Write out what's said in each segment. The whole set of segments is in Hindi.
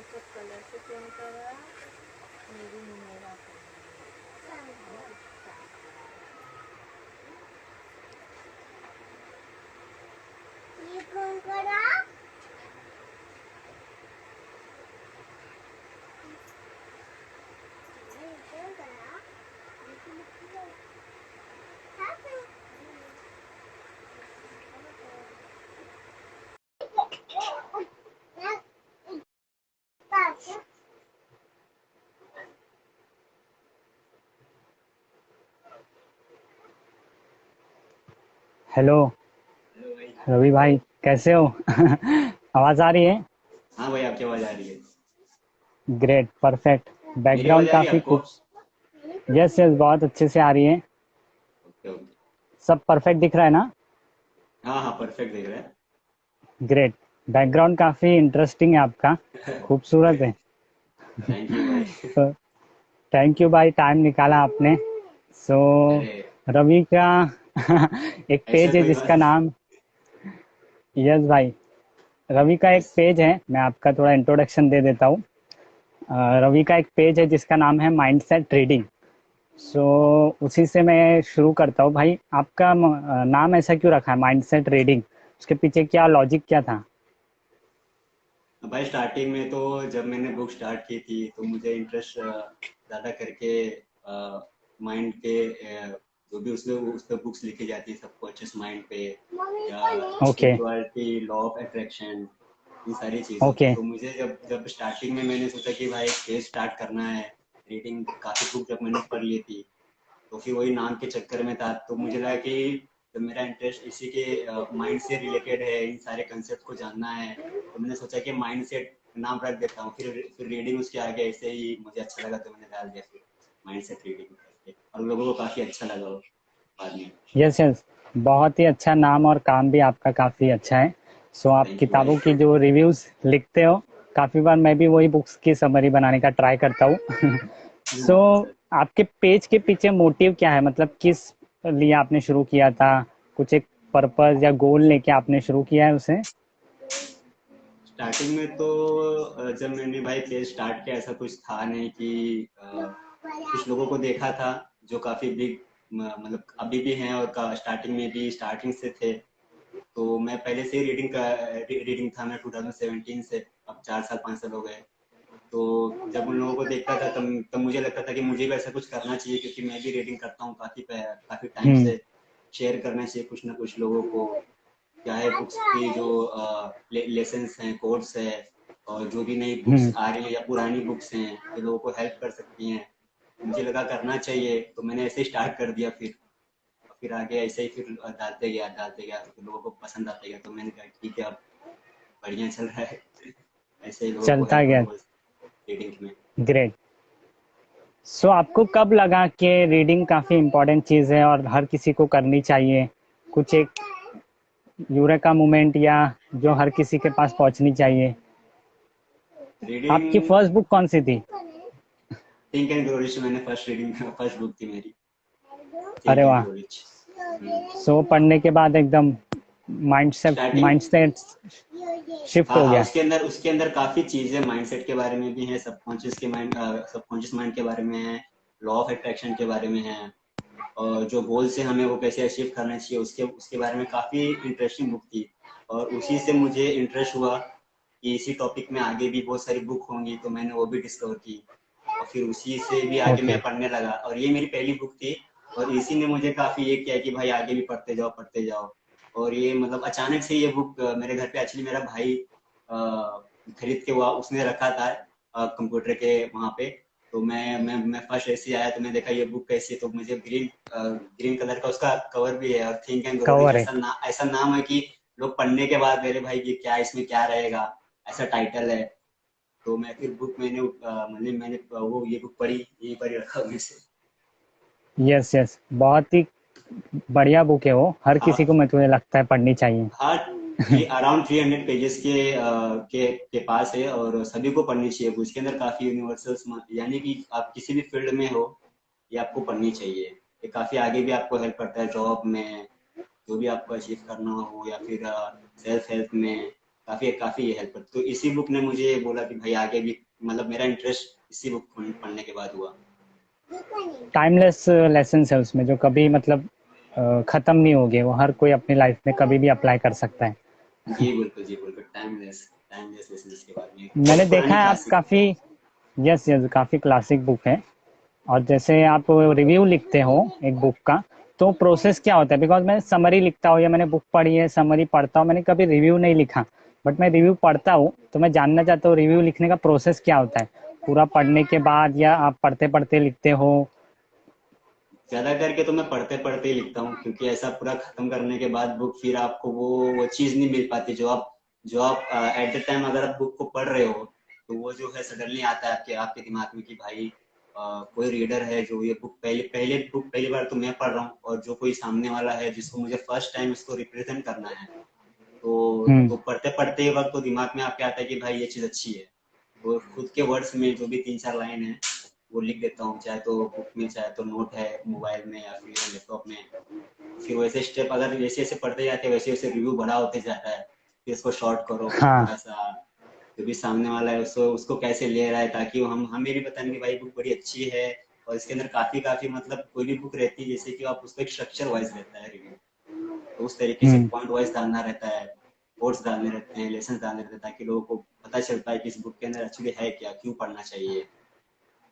सब कलर से पेंट करा, मेरी मेरा ये कौन करा? हेलो हेलो भाई। रवि भाई, कैसे हो? आवाज आ रही है? हाँ भाई, आपकी आवाज़ आ रही है। Great, perfect. मेरी आवाज़ बैकग्राउंड आ रही है काफी आपको? खूब। यस यस, बहुत अच्छे से आ रही है। Okay okay. सब परफेक्ट दिख रहा है ना? हाँ हाँ, परफेक्ट दिख रहा है। ग्रेट। बैकग्राउंड काफी इंटरेस्टिंग है आपका, खूबसूरत है। थैंक यू भाई। तो थैंक यू भाई, टाइम निकाला आपने। सो अरे, रवि का एक ऐसा पेज है कोई जिसका बात। नाम, यस भाई, रवि का एक यस। पेज है, मैं आपका थोड़ा इंट्रोडक्शन दे देता हूँ। रवि का एक पेज है जिसका नाम है माइंडसेट ट्रेडिंग। सो उसी से मैं शुरू करता हूँ भाई। आपका नाम ऐसा क्यों रखा है माइंडसेट रीडिंग? उसके पीछे क्या लॉजिक क्या था? भाई स्टार्टिंग में तो जब मैंने बुक स्टार्ट की थी तो मुझे इंटरेस्ट ज़्यादा करके माइंड के जो भी उस पे बुक्स लिखी जाती है सबकॉन्शियस माइंड पे, या okay spirituality, law of attraction, इन सारी चीज़ों पे। ओके। तो मुझे जब जब स्टार्टिंग में मैंने सोचा कि भाई पेज स्टार्ट करना है, रीडिंग काफ़ी बुक जब मैंने पढ़ ली थी, तो फिर वही नाम के चक्कर में था। तो मुझे लगा कि जब मेरा इंटरेस्ट इसी के माइंड से रिलेटेड है, इन सारे कंसेप्ट को जानना है, तो मैंने सोचा कि माइंड सेट नाम रख देता हूँ। फिर रीडिंग उसके आगे ऐसे ही मुझे अच्छा लगा तो मैंने डाल दिया फिर माइंड सेट रीडिंग करके, और लोगों को काफ़ी अच्छा लगा वो बाद में। यस यस, बहुत ही अच्छा नाम और काम भी आपका काफ़ी अच्छा है। सो आप थैंक यू भाई। किताबों की जो रिव्यूज़ लिखते हो, काफ़ी बार मैं भी वही बुक्स की समरी बनाने का ट्राई करता हूँ। सो अच्छा। आपके पेज के पीछे मोटिव क्या है, मतलब किस लिए आपने शुरू किया था? कुछ एक पर्पस या गोल लेके आपने शुरू किया है उसे? स्टार्टिंग में तो जब मैंने भाई पेज स्टार्ट किया, ऐसा कुछ था नहीं कि कुछ लोगों को देखा था जो काफ़ी बिग, मतलब अभी भी हैं, और स्टार्टिंग में भी स्टार्टिंग से थे। तो मैं पहले से ही रीडिंग था मैं 2017 से। अब 4 साल 5 साल हो गए। तो जब उन लोगों को देखता था तब तब मुझे लगता था कि मुझे भी ऐसा कुछ करना चाहिए, क्योंकि मैं भी रीडिंग करता हूँ काफ़ी काफ़ी टाइम हुँ, से। शेयर करना चाहिए कुछ ना कुछ लोगों को, चाहे बुक्स की जो लेसन्स हैं, कोर्स है, और जो भी नई बुक्स हुँ। आ रही है या पुरानी बुक्स हैं जो लोगों को हेल्प कर सकती हैं, मुझे लगा करना चाहिए। तो मैंने ऐसे ही स्टार्ट कर दिया। फिर आगे ऐसे ही फिर डालते गया, तो फिर लोगों को पसंद आते गया। तो मैंने कहा ठीक है, अब बढ़िया चल रहा है। ऐसे ही लोगों को चलता हेल्प गया। करो बस रीडिंग में। ग्रेट। सो आपको कब लगा कि रीडिंग काफ़ी इम्पोर्टेंट चीज़ है और हर किसी को करनी चाहिए? कुछ एक यूरेका मोमेंट या जो हर किसी के पास पहुंचनी चाहिए? आपकी रीडिंग फर्स्ट बुक कौन सी थी? थिंक एंड ग्रो रिच, मैंने फर्स्ट बुक थी मेरी, थिंक अरे एंड वाह! Grow rich. सो पढ़ने के बाद एकदम स्टार्टिंग। माइंडसेट शिफ्ट हाँ हो हाँ, गया। उसके अंदर काफी चीजें माइंडसेट के बारे में भी है, सबकॉन्शियस माइंड के बारे में है, लॉ ऑफ अट्रैक्शन के बारे में है, और जो गोल्स है हमें वो कैसे अचीव करना चाहिए उसके उसके बारे में काफी इंटरेस्टिंग बुक थी। और उसी से मुझे इंटरेस्ट हुआ कि इसी टॉपिक में आगे भी बहुत सारी बुक होंगी, तो मैंने वो भी डिस्कवर की। और फिर उसी से भी आगे ओके। मैं पढ़ने लगा, और ये मेरी पहली बुक थी। और इसी ने मुझे काफी ये किया कि भाई आगे भी पढ़ते जाओ पढ़ते जाओ। और ये मतलब अचानक से ये बुक मेरे घर पे एक्चुअली मेरा भाई अ, खरीद के हुआ, उसने रखा था कंप्यूटर के वहाँ पे। तो मैं फर्स्ट ऐसे ही आया तो मैं देखा ये बुक कैसी है, तो मुझे ग्रीन कलर का उसका कवर भी है, और think and grow rich cover है। ऐसा नाम है कि लोग पढ़ने के बाद मेरे भाई ये क्या, इसमें क्या रहेगा, ऐसा टाइटल है। तो मैं फिर बुक मैंने वो ये बुक पढ़ी, यही पढ़ी रखा हूँ मैं से। यस यस, बहुत ही बढ़िया बुक है वो, हर किसी को हाँ मुझे लगता है पढ़नी चाहिए। हाँ। अराउंड 300 पेजेस के पास है, और सभी को पढ़नी चाहिए। उसके अंदर काफी यूनिवर्सल्स, यानी कि आप किसी भी फील्ड में हो, ये आपको पढ़नी चाहिए। ये काफी आगे भी आपको हेल्प करता है जॉब में, जो भी आपको अचीव करना हो, या फिर सेल्फ हेल्प में। काफी काफी ये हेल्प करती। तो इसी बुक ने मुझे बोला कि भाई आगे भी मतलब मेरा इंटरेस्ट इसी बुक पढ़ने के बाद हुआ। टाइमलेस लेसन्स है उसमें जो कभी मतलब खत्म नहीं होंगे, वो हर कोई अपनी लाइफ में कभी भी अप्लाई कर सकता है। जी बिल्कुल टाइमलेस टाइमलेस लेसन के बाद में मैंने बहुत देखा पुरानी है आप क्लासिक। काफी, यस यस, काफी क्लासिक बुक है। और जैसे आप रिव्यू लिखते हो एक बुक का, तो प्रोसेस क्या होता है? बिकॉज मैं समरी लिखता हूँ या मैंने बुक पढ़ी है, समरी पढ़ता हूँ, मैंने कभी रिव्यू नहीं लिखा, बट मैं रिव्यू पढ़ता हूँ, तो मैं जानना चाहता हूँ रिव्यू लिखने का प्रोसेस क्या होता है, पूरा पढ़ने के बाद या आप पढ़ते पढ़ते लिखते हो? ज्यादा करके तो मैं पढ़ते पढ़ते ही लिखता हूँ, क्योंकि ऐसा पूरा खत्म करने के बाद बुक फिर आपको वो चीज नहीं मिल पाती जो आप एट द टाइम अगर आप बुक को पढ़ रहे हो, तो वो जो है सडनली आता है आपके आपके दिमाग में कि भाई कोई रीडर है जो ये बुक पहली बार तो मैं पढ़ रहा हूँ, और जो कोई सामने वाला है जिसको मुझे फर्स्ट टाइम इसको रिप्रेजेंट करना है, हम्म। तो पढ़ते पढ़ते वक्त तो दिमाग में आपके आता है कि भाई ये चीज अच्छी है। तो खुद के वर्ड्स में जो भी 3-4 लाइन है वो लिख देता हूँ, चाहे तो बुक में चाहे तो नोट है मोबाइल में या फिर लैपटॉप में। फिर वैसे स्टेप अगर जैसे जैसे पढ़ते जाते हैं वैसे वैसे रिव्यू बड़ा होते जाता है, फिर इसको शॉर्ट करो हाँ। थोड़ा सा, जो भी सामने वाला है उसको उसको कैसे ले रहा है, ताकि वो हम हमें भी बताएं कि भाई बुक बड़ी अच्छी है। और इसके अंदर काफी काफी मतलब कोई भी बुक रहती है जैसे कि आप उसको एक स्ट्रक्चर वाइज रहता है रिव्यू, तो उस तरीके से हम्म। पॉइंट वाइज डालना रहता है, कोट्स डालने रहते हैं, लेसन डालने रहते हैं, ताकि लोगों को पता चल पाए कि इस बुक के अंदर एक्चुअली है क्या, क्यों पढ़ना चाहिए।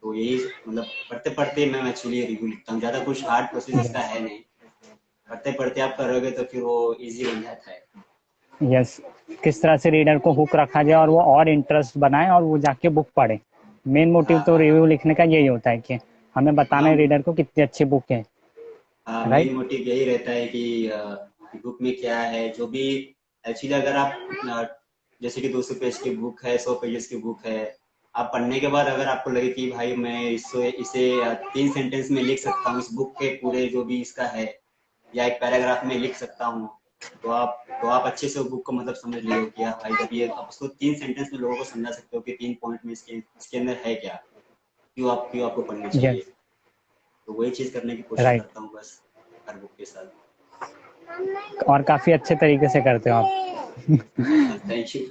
तो यही मतलब पढ़ते पढ़ते मैं एक्चुअली रिव्यू लिखता हूँ, ज्यादा कुछ हार्ड प्रोसेस इसका है नहीं, पढ़ते पढ़ते आप करोगे तो फिर वो इजी बन जाता है। यस, किस तरह से रीडर को हुक रखा जाए और वो और इंटरेस्ट बनाए और वो जाके बुक पढ़े। मेन मोटिव हाँ तो हाँ रिव्यू लिखने का यही होता है कि हमें बताना है हाँ रीडर को कितनी अच्छी बुक है। हाँ, राइट। मेन मोटिव यही रहता है कि बुक में क्या है जो भी एक्चुअली अगर आप जैसे कि 200 पेज की बुक है, 100 पेजेस की बुक है, आप पढ़ने के बाद अगर आपको लगे कि भाई मैं इसे इसे 3 सेंटेंस में लिख सकता हूँ, इस बुक के पूरे जो भी इसका है, या एक पैराग्राफ में लिख सकता हूँ, तो आप अच्छे से बुक को मतलब समझ लियो कि हाँ भाई, जब ये आप उसको 3 सेंटेंस में लोगों को समझा सकते हो कि 3 पॉइंट में इसके अंदर है क्या, क्यों आपको पढ़नी यस। चाहिए। तो वही चीज करने की कोशिश राइट। करता हूँ बस हर बुक के साथ। और काफी अच्छे तरीके से करते हो आप। हाँ थैंक यू।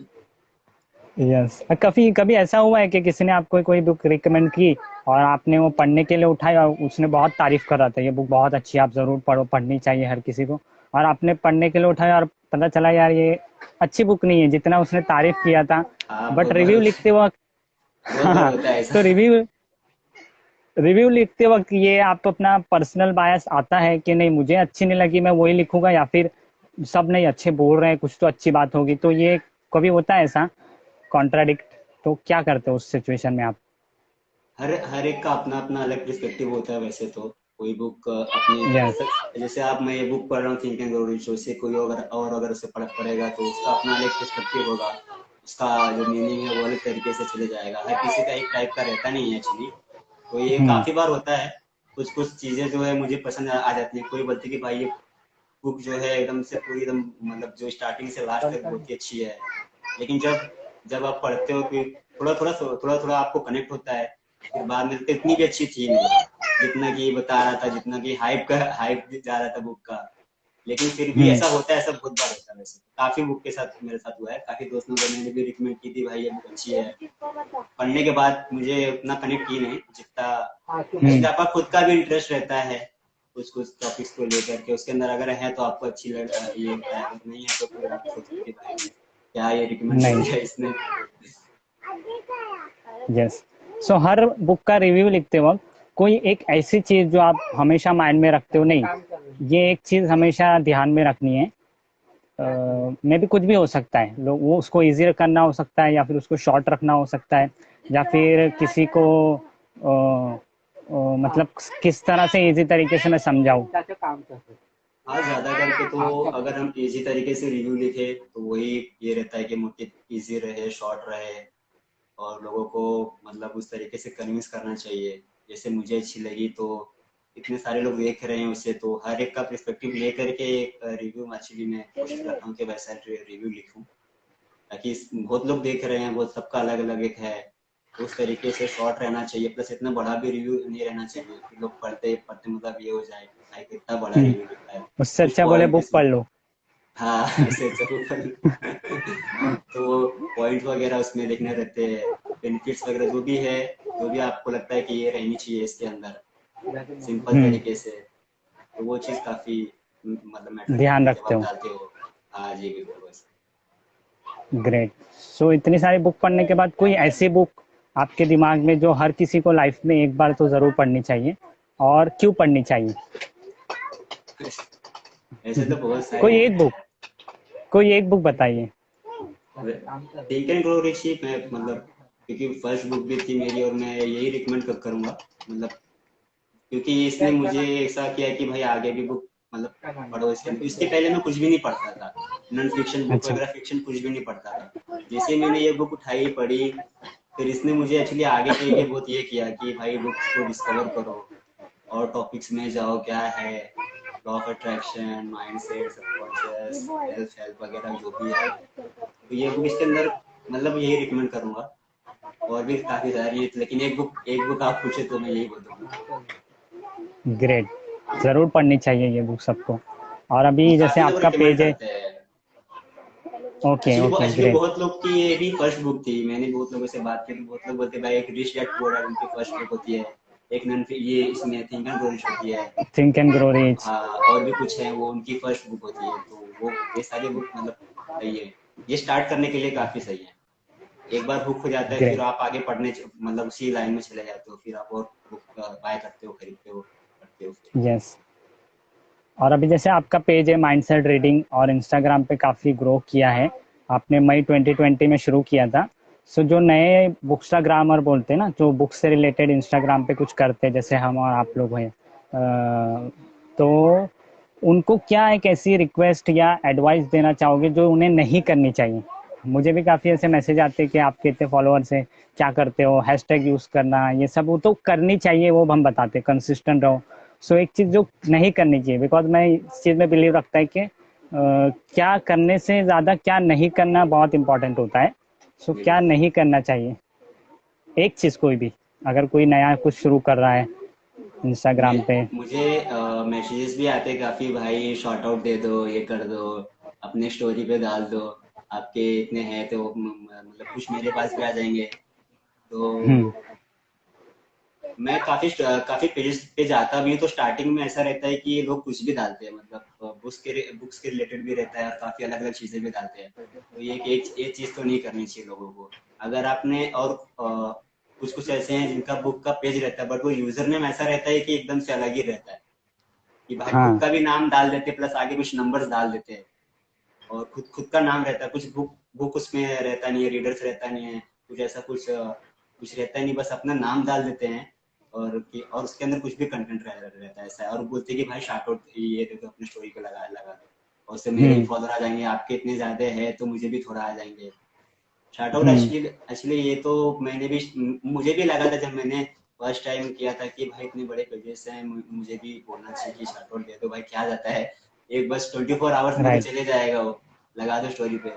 यस। कभी कभी ऐसा हुआ है कि किसी ने आपको कोई बुक रिकमेंड की और आपने वो पढ़ने के लिए उठाई और उसने बहुत तारीफ कर रहा था, ये बुक बहुत अच्छी है, आप जरूर पढ़ो, पढ़नी चाहिए हर किसी को, और आपने पढ़ने के लिए उठाया और पता चला यार ये अच्छी बुक नहीं है जितना उसने तारीफ किया था, हाँ बट रिव्यू लिखते वक्त बहुत बार हाँ, होता है ऐसा। तो रिव्यू लिखते वक्त ये आप अपना पर्सनल बायस आता है कि नहीं मुझे अच्छी नहीं लगी मैं वही लिखूंगा, या फिर सब नहीं अच्छे बोल रहे हैं कुछ तो अच्छी बात होगी, तो ये कभी होता है ऐसा कॉन्ट्राडिक्ट? तो क्या करते हो उस सिचुएशन में आप? हर हर एक का अपना अपना अलग पर्सपेक्टिव होता है वैसे तो। कोई बुक अपनी यस। जैसे आप मैं ये बुक पढ़ रहा हूँ थिंक एंड ग्रो रिच, उससे कोई अगर उसे पढ़ेगा तो उसका अपना अलग पर्सपेक्टिव होगा, उसका जो मीनिंग है वो अलग तरीके से चले जाएगा, हर किसी का एक टाइप का रहता नहीं है एक्चुअली। तो ये हम्म। काफी बार होता है। कुछ कुछ चीजें जो है मुझे पसंद आ जाती है, कोई बोलती है कि भाई ये बुक जो है एकदम से पूरी एकदम मतलब जो स्टार्टिंग से लास्ट तक बहुत ही अच्छी है, लेकिन जब जब आप पढ़ते हो कि थोड़ा थोड़ा आपको कनेक्ट होता है, फिर बाद में तो इतनी भी अच्छी थी नहीं जितना कि बता रहा था, जितना कि हाइप जा रहा था बुक का। लेकिन फिर भी हम्म। ऐसा होता है, ऐसा बहुत बार होता है वैसे, काफी बुक के साथ मेरे साथ हुआ है, काफी दोस्तों को मैंने भी रिकमेंड की थी भाई ये बुक अच्छी है, पढ़ने के बाद मुझे उतना कनेक्ट की नहीं जितना। एक्चुअली हम्म। आपका खुद का भी इंटरेस्ट रहता है कुछ कुछ टॉपिक्स को लेकर के, उसके अंदर अगर है तो आपको ये लगता है, अगर नहीं है तो फिर आप सोचते हैं कि भाई क्या ये रिकमेंड कर नहीं। दिया इसने। यस। सो हर बुक का रिव्यू लिखते वक्त कोई एक ऐसी चीज जो आप हमेशा माइंड में रखते हो, नहीं ये एक चीज हमेशा ध्यान में रखनी है, मे भी कुछ भी हो सकता है, लोग वो उसको इजी करना हो सकता है या फिर उसको शॉर्ट रखना हो सकता है, या फिर किसी को मतलब किस तरह से इजी तरीके से मैं समझाऊं? हाँ ज्यादा करके तो अगर हम इजी तरीके से रिव्यू लिखे तो वही ये रहता है कि मोटिव इजी रहे, शॉर्ट रहे, और लोगों को मतलब उस तरीके से कन्विंस करना चाहिए जैसे मुझे अच्छी लगी। तो इतने सारे लोग देख रहे हैं उसे, तो हर एक का पर्सपेक्टिव लेकर के एक रिव्यू एक्चुअली मैं कोशिश करता हूँ कि वैसा रिव्यू लिखूं, ताकि बहुत लोग देख रहे हैं, बहुत सबका अलग अलग एक है, तो उस तरीके से शॉर्ट रहना चाहिए, प्लस इतना बड़ा भी रिव्यू नहीं रहना चाहिए कि लोग पढ़ते पढ़ते मतलब ये हो जाए कि भाई कितना बड़ा रिव्यू लिखा है, उससे कुछ अच्छा बोले बुक पॉइंट्स। पढ़ लो। हाँ ऐसे जरूर। तो पॉइंट वगैरह उसमें लिखने रहते हैं, बेनिफिट्स वगैरह जो भी है, जो भी आपको लगता है कि ये रहनी चाहिए इसके अंदर सिंपल हम्म। तरीके से, तो वो चीज़ काफ़ी मतलब मैटर ध्यान करती है जब रखते आप हो। डालते हो। हाँ जी बिल्कुल वैसे। ग्रेट। सो इतनी सारी बुक पढ़ने के बाद कोई ऐसी बुक आपके दिमाग में जो हर किसी को लाइफ में एक बार तो जरूर पढ़नी चाहिए, और क्यों पढ़नी चाहिए? ऐसे तो बहुत सारी कोई बुक एक है। बुक, कोई एक बुक बताइए। थिंक एंड ग्रो रिच ही मैं मतलब, क्योंकि फर्स्ट बुक भी थी मेरी और मैं यही रिकमेंड करूंगा मतलब, क्योंकि इसने मुझे ऐसा किया कि भाई आगे भी बुक मतलब पढ़ो इसके अंदर। इसके पहले मैं कुछ भी नहीं पढ़ता था, नॉन फिक्शन बुक अच्छा। वगैरह फिक्शन कुछ भी नहीं पढ़ता था। जैसे मैंने ये बुक उठाई पढ़ी, फिर इसने मुझे एक्चुअली आगे के लिए बहुत ये किया कि भाई बुक्स को डिस्कवर करो और टॉपिक्स में जाओ, क्या है law of attraction, mindset, subconscious, self help वगैरह जो भी है। तो ये बुक इसके अंदर मतलब यही रिकमेंड करूंगा। और भी काफी सारी है, लेकिन एक बुक आप पूछे तो मैं यही बोलूंगा। ग्रेट। जरूर पढ़नी चाहिए ये बुक सबको। और हाँ, अभी जैसे काफी लोग आपका रिकमेंड पेज है। करते हैं। Okay actually okay actually great. बहुत लोग की ये भी फर्स्ट बुक थी। मैंने बहुत लोगों से बात की तो बहुत लोग बोलते हैं भाई एक रिच डैड पुअर डैड उनकी फर्स्ट बुक होती है, एक नन ये इसमें थिंक एंड ग्रो रिच होती है। Think and grow rich. हाँ और भी कुछ है वो उनकी फर्स्ट बुक होती है, तो वो ये सारी बुक मतलब सही है, ये स्टार्ट करने के लिए काफी सही है। एक बार हुक हो जाता है फिर ग्रेट। आप आगे पढ़ने मतलब उसी लाइन में चले जाते हो, फिर आप और बुक बाय करते हो, खरीदते हो, पढ़ते हो फिर। यस। और अभी जैसे आपका पेज है माइंडसेट रीडिंग, और इंस्टाग्राम पे काफ़ी ग्रो किया है, आपने मई 2020 में शुरू किया था। सो जो नए बुक्स्टाग्रामर बोलते हैं ना, जो बुक से रिलेटेड इंस्टाग्राम पे कुछ करते हैं, जैसे हम और आप लोग हैं, तो उनको क्या एक ऐसी रिक्वेस्ट या एडवाइस देना चाहोगे जो उन्हें नहीं करनी चाहिए? मुझे भी काफ़ी ऐसे मैसेज आते हैं कि आपके इतने फॉलोअर्स हैं, क्या करते हो, हैशटैग यूज़ करना, ये सब वो तो करनी चाहिए, वो हम बताते हैं, कंसिस्टेंट रहो। सो एक चीज़ जो नहीं करनी चाहिए, बिकॉज मैं इस चीज़ में बिलीव रखता है कि क्या करने से ज़्यादा क्या नहीं करना बहुत इंपॉर्टेंट होता है। सो क्या बिल्कुल। नहीं करना चाहिए, एक चीज़ कोई भी, अगर कोई नया कुछ शुरू कर रहा है मैं इंस्टाग्राम पे। मुझे मैसेजेस भी आते हैं काफी, भाई शॉर्ट आउट दे दो, ये कर दो, अपने स्टोरी पे डाल दो, आपके इतने हैं तो मतलब कुछ मेरे पास भी आ जाएंगे। तो हम्म। मैं काफी काफी पेजेस पे जाता भी हूँ, तो स्टार्टिंग में ऐसा रहता है कि ये लोग कुछ भी डालते हैं, मतलब बुक्स के रिलेटेड भी रहता है और काफी अलग अलग चीजें भी डालते हैं। तो ये एक चीज तो नहीं करनी चाहिए लोगों को। अगर आपने और कुछ कुछ ऐसे हैं जिनका बुक का पेज रहता है बट वो यूजर नेम ऐसा रहता है कि एकदम से अलग ही रहता है, कि भाई खुद हाँ। का भी नाम डाल देते प्लस आगे कुछ नंबर्स डाल देते हैं, और खुद खुद का नाम रहता है, कुछ बुक बुक उसमें रहता नहीं है, रीडर्स रहता नहीं है, कुछ ऐसा कुछ रहता ही नहीं, बस अपना नाम डाल देते हैं। और उसके अंदर कुछ भी कंटेंट रहता है ऐसा है, और बोलते हैं कि भाई शार्ट आउट ये देखो अपनी स्टोरी को लगा लगा दो, और उससे मेरे ही हम्म। फॉलोअर आ जाएंगे, आपके इतने ज्यादा है तो मुझे भी थोड़ा आ जाएंगे। शार्ट आउट हम्म। एक्चुअली एक्चुअली ये तो मैंने भी मुझे भी लगा था जब मैंने फर्स्ट टाइम किया था कि भाई इतने बड़े पेजेस हैं, मुझे भी बोलना चाहिए कि शार्ट आउट दे दो भाई, क्या जाता है, एक बस 24 आवर्स में तो राइट। चले जाएगा वो, लगा दो स्टोरी पे।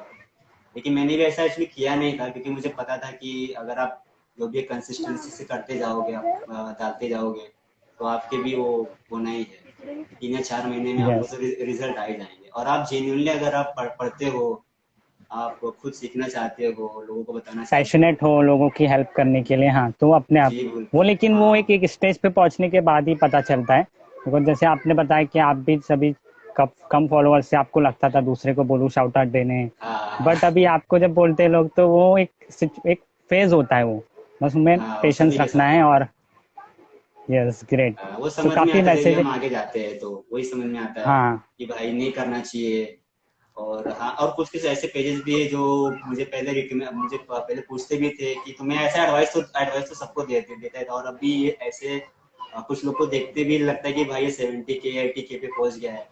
लेकिन मैंने भी ऐसा एक्चुअली किया नहीं था, क्योंकि मुझे पता था कि अगर आप जो भी कंसिस्टेंसी से करते जाओगे, आप डालते जाओगे, तो आपके भी वो होना ही है, 3 या 4 महीने में आपको यस। तो रिजल्ट आ ही जाएंगे। और आप जेन्युइनली अगर आप पढ़ते हो, आप खुद सीखना चाहते हो, लोगों को बताना चाहते हो। पैशनेट हो लोगों की हेल्प करने के लिए, हाँ, तो अपने आप जी वो, बिल्कुल। लेकिन वो एक हाँ एक स्टेज पे पहुंचने के बाद ही पता चलता है। बिकॉज जैसे आपने बताया कि आप भी सभी कम फॉलोअर्स से आपको लगता था दूसरे को बोलूं शाउट आउट देने, हाँ बट अभी आपको जब बोलते हैं लोग, तो वो एक फेज होता है वो, बस उनमें हाँ वो पेशेंस सभी के रखना साथ है। होता है। और यस ग्रेट। वो सो समझ में काफी आता है जब भी मैसेज। हम आगे जाते हैं तो वही समझ में आता है हाँ। कि भाई नहीं करना चाहिए। और हाँ, और कुछ कुछ ऐसे पेजेस भी है जो मुझे पहले पूछते भी थे कि तुम्हें ऐसा एडवाइस तो सबको देता है था, और अभी ये ऐसे कुछ लोग को देखते भी लगता है कि भाई ये 70K 80K पे पहुंच गया है,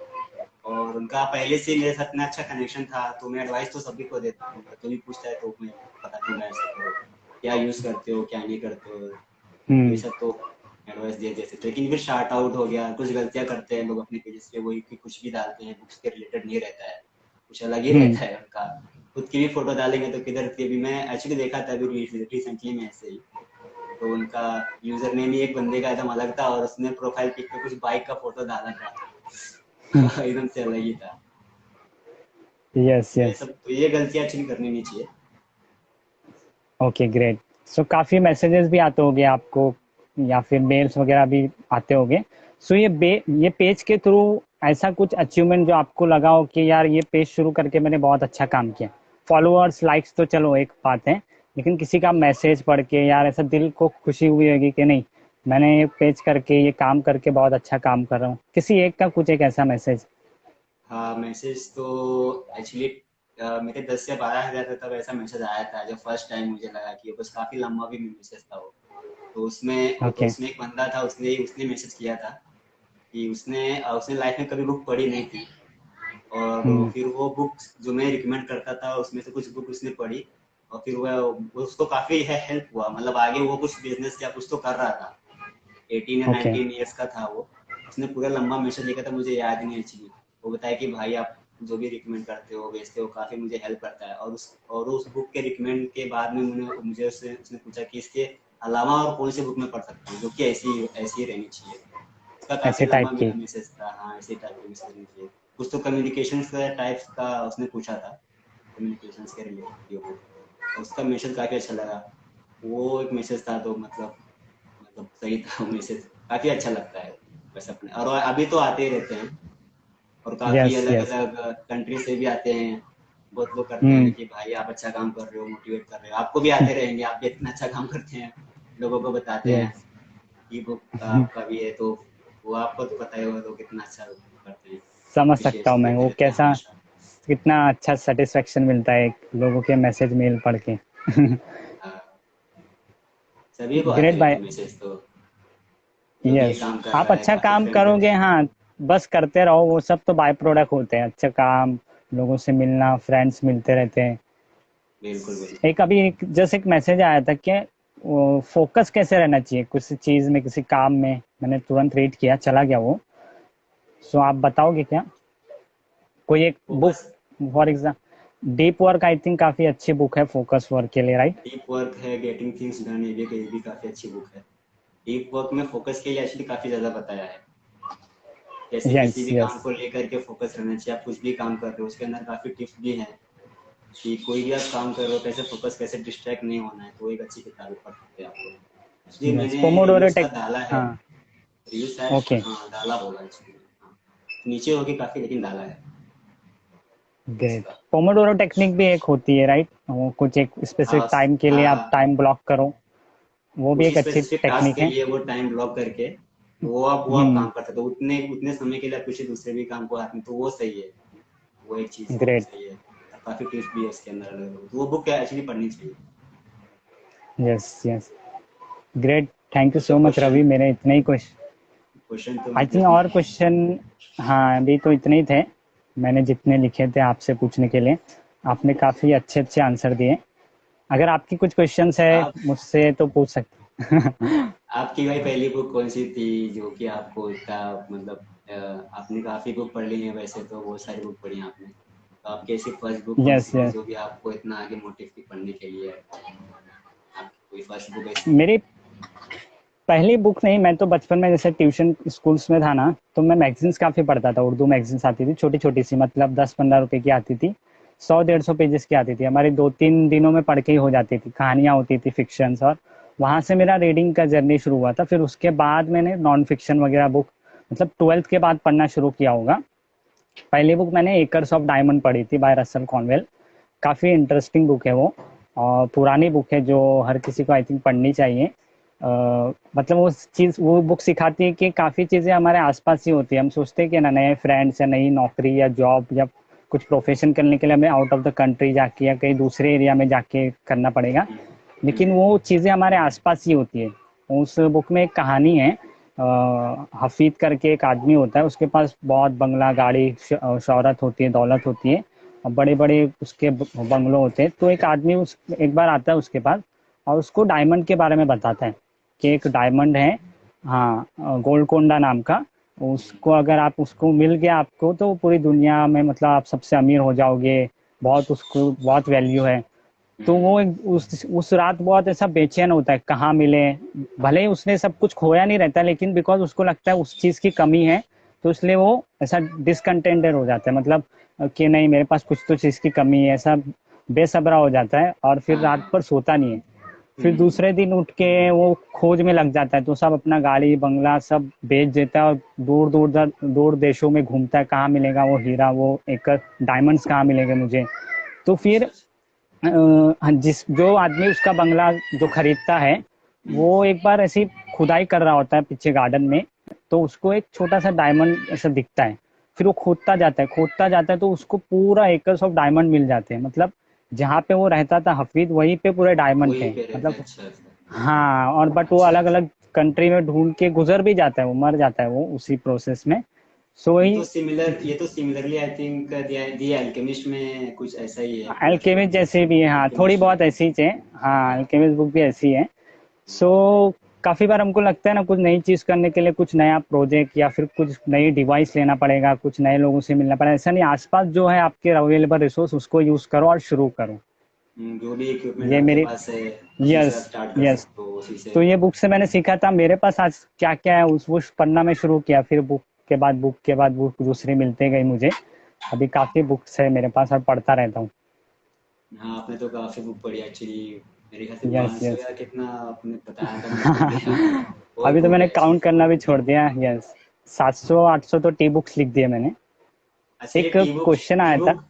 और उनका पहले से मेरे साथ इतना अच्छा कनेक्शन था, तो मैं एडवाइस तो सभी को देता हूँ, जो भी पूछता है तो मैं बताता हूँ ऐसे करो, क्या यूज करते हो क्या नहीं करते हो, तो ये हम्म। सब तो एडवाइस दिए जैसे। लेकिन फिर शार्ट आउट हो गया, कुछ गलतियां करते हैं लोग अपने पेजेस पे, वही कि कुछ भी डालते हैं बुक्स के रिलेटेड नहीं रहता है, कुछ अलग ही हम्म। रहता है उनका, खुद की भी फोटो डालेंगे तो किधर की भी। मैं एक्चुअली देखा था अभी रिसेंटली में ऐसे ही, तो उनका यूजर नेम ही एक बंदे का एकदम अलग था, और उसने प्रोफाइल पिक पे कुछ बाइक का फोटो डाला था। एकदम से अलग ही था। यस तो ये यस। सब, तो ये गलतियां एक्चुअली करनी नहीं चाहिए। Okay great. सो काफ़ी मैसेजेस भी आते होंगे आपको या फिर मेल्स वगैरह भी आते होंगे। सो ये पेज के थ्रू ऐसा कुछ अचीवमेंट जो आपको लगा हो कि यार ये पेज शुरू करके मैंने बहुत अच्छा काम किया। फॉलोअर्स लाइक्स तो चलो एक बात है, लेकिन किसी का मैसेज पढ़ के यार ऐसा दिल को खुशी हुई होगी कि नहीं मैंने ये पेज करके ये काम करके बहुत अच्छा काम कर रहा हूँ, किसी एक का कुछ एक ऐसा मैसेज। हाँ, मैसेज तो एक्चुअली मेरे 10 से 12 हज़ार था तब ऐसा मैसेज आया था जब फर्स्ट टाइम मुझे लगा कि बस काफी लंबा भी मैसेज था वो। तो ओके। उसमें एक बंदा था, उसने उसने मैसेज किया था कि उसने लाइफ में कभी बुक पढ़ी नहीं थी, और हम्म। फिर वो बुक जो मैं रिकमेंड करता था उसमें से कुछ बुक उसने पढ़ी, और फिर वो उसको काफी हेल्प हुआ, मतलब आगे वो कुछ बिजनेस या कुछ तो कर रहा था। 18 या ओके। 19 ईयर्स का था वो। उसने पूरा लंबा मैसेज लिखा था, मुझे याद नहीं एक्चुअली। वो बताया कि भाई आप जो भी रिकमेंड करते हो भेजते हो काफी मुझे हेल्प करता है, और उस बुक के रिकमेंड के बाद में मुझे उसने पूछा कि इसके अलावा और कौन सी बुक में पढ़ सकता हूँ जो कि ऐसी ऐसी ही रहनी चाहिए। उसका काफी ऐसे लंबा टाइप की। मैसेज था। हाँ, ऐसे टाइप का मैसेज रहनी चाहिए। कुछ तो कम्युनिकेशन टाइप्स का उसने पूछा था, कम्युनिकेशन के रिलेटेड वो। और उसका मैसेज काफी अच्छा लगा। वो एक मैसेज था तो मतलब सही था वो मैसेज। काफी अच्छा लगता है बस अपने, और अभी तो आते ही रहते हैं, और काफी यस अलग यस। अलग कंट्री से भी आते हैं। बहुत लोग करते हैं हम्म। कि भाई आप अच्छा काम कर रहे हो, मोटिवेट कर रहे हो, आपको भी आते रहेंगे, आप भी इतना अच्छा काम करते हैं, लोगों को बताते हैं यस। कि बुक आपका भी है, तो वो आपको तो पता ही होगा लोग कितना अच्छा करते हैं। समझ सकता हूँ अप्रिशिएशन मैं देते वो रहते हैं कैसा, हमेशा। कितना अच्छा सेटिस्फेक्शन मिलता है लोगों के मैसेज मेल पढ़ के। हाँ, सभी को आते ग्रेट रहते भाई। हैं मैसेज तो, जो भी ये यस। काम कर आप रहा है, अच्छा काफी काम फ्रेंड रहते करोगे, हैं। हाँ, बस करते रहो, वो सब तो बाय प्रोडक्ट होते हैं, अच्छा काम, लोगों से मिलना, फ्रेंड्स मिलते रहते हैं। बिल्कुल बिल्कुल। एक जैसे एक मैसेज आया था कि फोकस कैसे रहना चाहिए किसी चीज में किसी काम में, मैंने तुरंत रीड किया चला गया वो। सो आप बताओगे क्या कोई एक book, focus. For example deep work, I think काफी अच्छी बुक है फोकस वर्क के लिए, राइट। डीप वर्क है, गेटिंग थिंग्स डन, ये भी काफी अच्छी बुक है। डीप वर्क में फोकस के लिए एक्चुअली काफी ज्यादा बताया है। जैसे यस किसी भी यस। काम को लेकर के फोकस रहना चाहिए, आप कुछ भी काम कर रहे हो उसके अंदर काफी टिप्स भी हैं कि कोई भी आप काम कर रहे हो कैसे फोकस, कैसे डिस्ट्रैक्ट नहीं होना है, तो एक अच्छी किताब है, पढ़ सकते हैं आपको। इसलिए यस मैंने रिव्यू पोमोडोरो उसका टेक। डाला है। हाँ। रिव्यू शायद, ओके। हाँ डाला होगा एक्चुअली। हाँ, नीचे होगी काफी, लेकिन डाला है ग्रेट। उसका। पोमोडोरो टेक्निक भी एक होती है, राइट, वो कुछ एक स्पेसिफिक हाँ टाइम के लिए आप हाँ, टाइम ब्लॉक करो, वो भी कुछ एक अच्छी स्पेसिफिक टास्क टेक्निक के है। लिए वो टाइम ब्लॉक करके वो आप हम्म। काम कर सकते हो, उतने उतने समय के लिए आप किसी दूसरे भी काम को हाथ में, तो वो सही है। वो एक चीज ग्रेट। सही है। और काफी टिप्स भी है उसके अंदर अलग अलग, तो वो बुक एक्चुअली पढ़नी चाहिए। Yes yes. Great. Thank you तो सो मच क्वेश्चन रवि, मेरे इतने ही क्वेश्चन। क्वेश्चन तो आई थिंक मतलब और क्वेश्चन, हाँ अभी तो इतने ही थे, मैंने जितने लिखे थे आपसे पूछने के लिए, आपने काफ़ी अच्छे अच्छे आंसर दिए। अगर आपकी कुछ क्वेश्चंस है आप मुझसे तो पूछ सकते। आपकी भाई पहली बुक कौन सी थी जो कि आपको इतना मतलब आपने काफी बुक पढ़ ली है, वैसे तो बहुत सारी बुक पढ़ी हैं आपने, तो आपकी ऐसी फर्स्ट बुक कौन यस सी थी यस। जो भी आपको इतना आगे मोटिव की पढ़ने के लिए? आपकी कोई फर्स्ट बुक ऐसी? मेरी पहली बुक नहीं, मैं तो बचपन में जैसे ट्यूशन स्कूल्स में था ना, तो मैं मैगजीन्स काफ़ी पढ़ता था, उर्दू मैगजीन्स आती थी छोटी छोटी सी, मतलब 10-15 रुपए की आती थी, 100-150 पेजेस की आती थी, हमारी 2-3 दिनों में पढ़ के ही हो जाती थी, कहानियाँ होती थी फिक्शंस, और वहाँ से मेरा रीडिंग का जर्नी शुरू हुआ था। फिर उसके बाद मैंने नॉन फिक्शन वगैरह बुक मतलब 12th के बाद पढ़ना शुरू किया होगा। पहली बुक मैंने एकर्स ऑफ डायमंड पढ़ी थी बाय रसल कॉनवेल, काफ़ी इंटरेस्टिंग बुक है वो, और पुरानी बुक है जो हर किसी को आई थिंक पढ़नी चाहिए। मतलब वो बुक सिखाती है कि काफ़ी चीज़ें हमारे आसपास ही होती है, हम सोचते हैं कि ना नए फ्रेंड्स या नई नौकरी या जॉब या कुछ प्रोफेशन करने के लिए हमें आउट ऑफ द कंट्री जाके या कहीं दूसरे एरिया में जाके करना पड़ेगा, हम्म, लेकिन हम्म, वो चीज़ें हमारे आसपास ही होती है। उस बुक में एक कहानी है, हफीज करके एक आदमी होता है, उसके पास बहुत बंगला गाड़ी शौहरत होती है, दौलत होती है, और बड़े बड़े उसके बंगलों होते हैं। तो एक आदमी उस एक बार आता है उसके पास और उसको डायमंड के बारे में बताता है कि एक डायमंड है, हाँ, गोलकोंडा नाम का, उसको अगर आप उसको मिल गया आपको तो पूरी दुनिया में मतलब आप सबसे अमीर हो जाओगे, बहुत उसको बहुत वैल्यू है। तो हम्म, वो उस रात बहुत ऐसा बेचैन होता है कहाँ मिले, भले ही उसने सब कुछ खोया नहीं रहता, लेकिन बिकॉज उसको लगता है उस चीज़ की कमी है, तो इसलिए वो ऐसा डिसकंटेंटेड हो जाता है, मतलब कि नहीं मेरे पास कुछ तो चीज़ की कमी है, ऐसा बेसब्रा हो जाता है और फिर हाँ रात हाँ। पर सोता नहीं है। फिर हम्म। दूसरे दिन उठ के वो खोज में लग जाता है, तो सब अपना गाड़ी बंगला सब बेच देता है और दूर दूर दूर देशों में घूमता है, कहाँ मिलेगा वो हीरा, वो एक डायमंड्स कहाँ मिलेंगे मुझे। तो फिर अच्छा अच्छा। जिस जो आदमी उसका बंगला जो खरीदता है, हम्म। वो एक बार ऐसी खुदाई कर रहा होता है पीछे गार्डन में, तो उसको एक छोटा सा डायमंड ऐसा दिखता है। फिर वो खोदता जाता है तो उसको पूरा एकर्स ऑफ डायमंड मिल जाते हैं, मतलब जहाँ पे वो रहता था हफीज वहीं पे पूरे डायमंड वहीं थे, पे रहता है, मतलब अच्छा अच्छा। हाँ। और बट वो अच्छा अलग अच्छा। अलग कंट्री में ढूंढ के गुजर भी जाता है, वो मर जाता है वो उसी प्रोसेस में। सो वही ये तो similarly I think the alchemist में कुछ ऐसा ही है, जो अल्केमिस्ट जैसे भी है, हाँ थोड़ी एल्केमिस्ट में। बहुत ऐसी ही है। हाँ अल्केमिस्ट बुक भी ऐसी है। सो काफी बार हमको लगता है ना कुछ नई चीज करने के लिए कुछ नया प्रोजेक्ट या फिर कुछ नई डिवाइस लेना पड़ेगा, कुछ नए लोगों से मिलना पड़ेगा, ऐसा नहीं, आसपास जो है आपके अवेलेबल रिसोर्स उसको यूज करो और शुरू करो। जो भी इक्विपमेंट ये आपके मेरी पास है उसी से यस आप स्टार्ट कर यस सकते हो, उसी से। तो ये बुक से मैंने सीखा था मेरे पास आज क्या क्या है उस वो पढ़ना मैं शुरू किया, फिर बुक के बाद बुक दूसरी मिलते गई मुझे। अभी काफी बुक्स है मेरे पास और पढ़ता रहता हूँ। हाँ, आपने तो काफी बुक पढ़ी एक्चुअली। मेरे ख्याल से यस 500 यस या कितना आपने बताया था, मैं भूल गया। बहुत अभी तो हो मैंने गया काउंट एक्चुअली। करना भी छोड़ दिया। यस 700 800 तो टी बुक्स लिख दिए मैंने। अच्छा, ये एक टी बुक। क्वेश्चन आया टी था। बुक।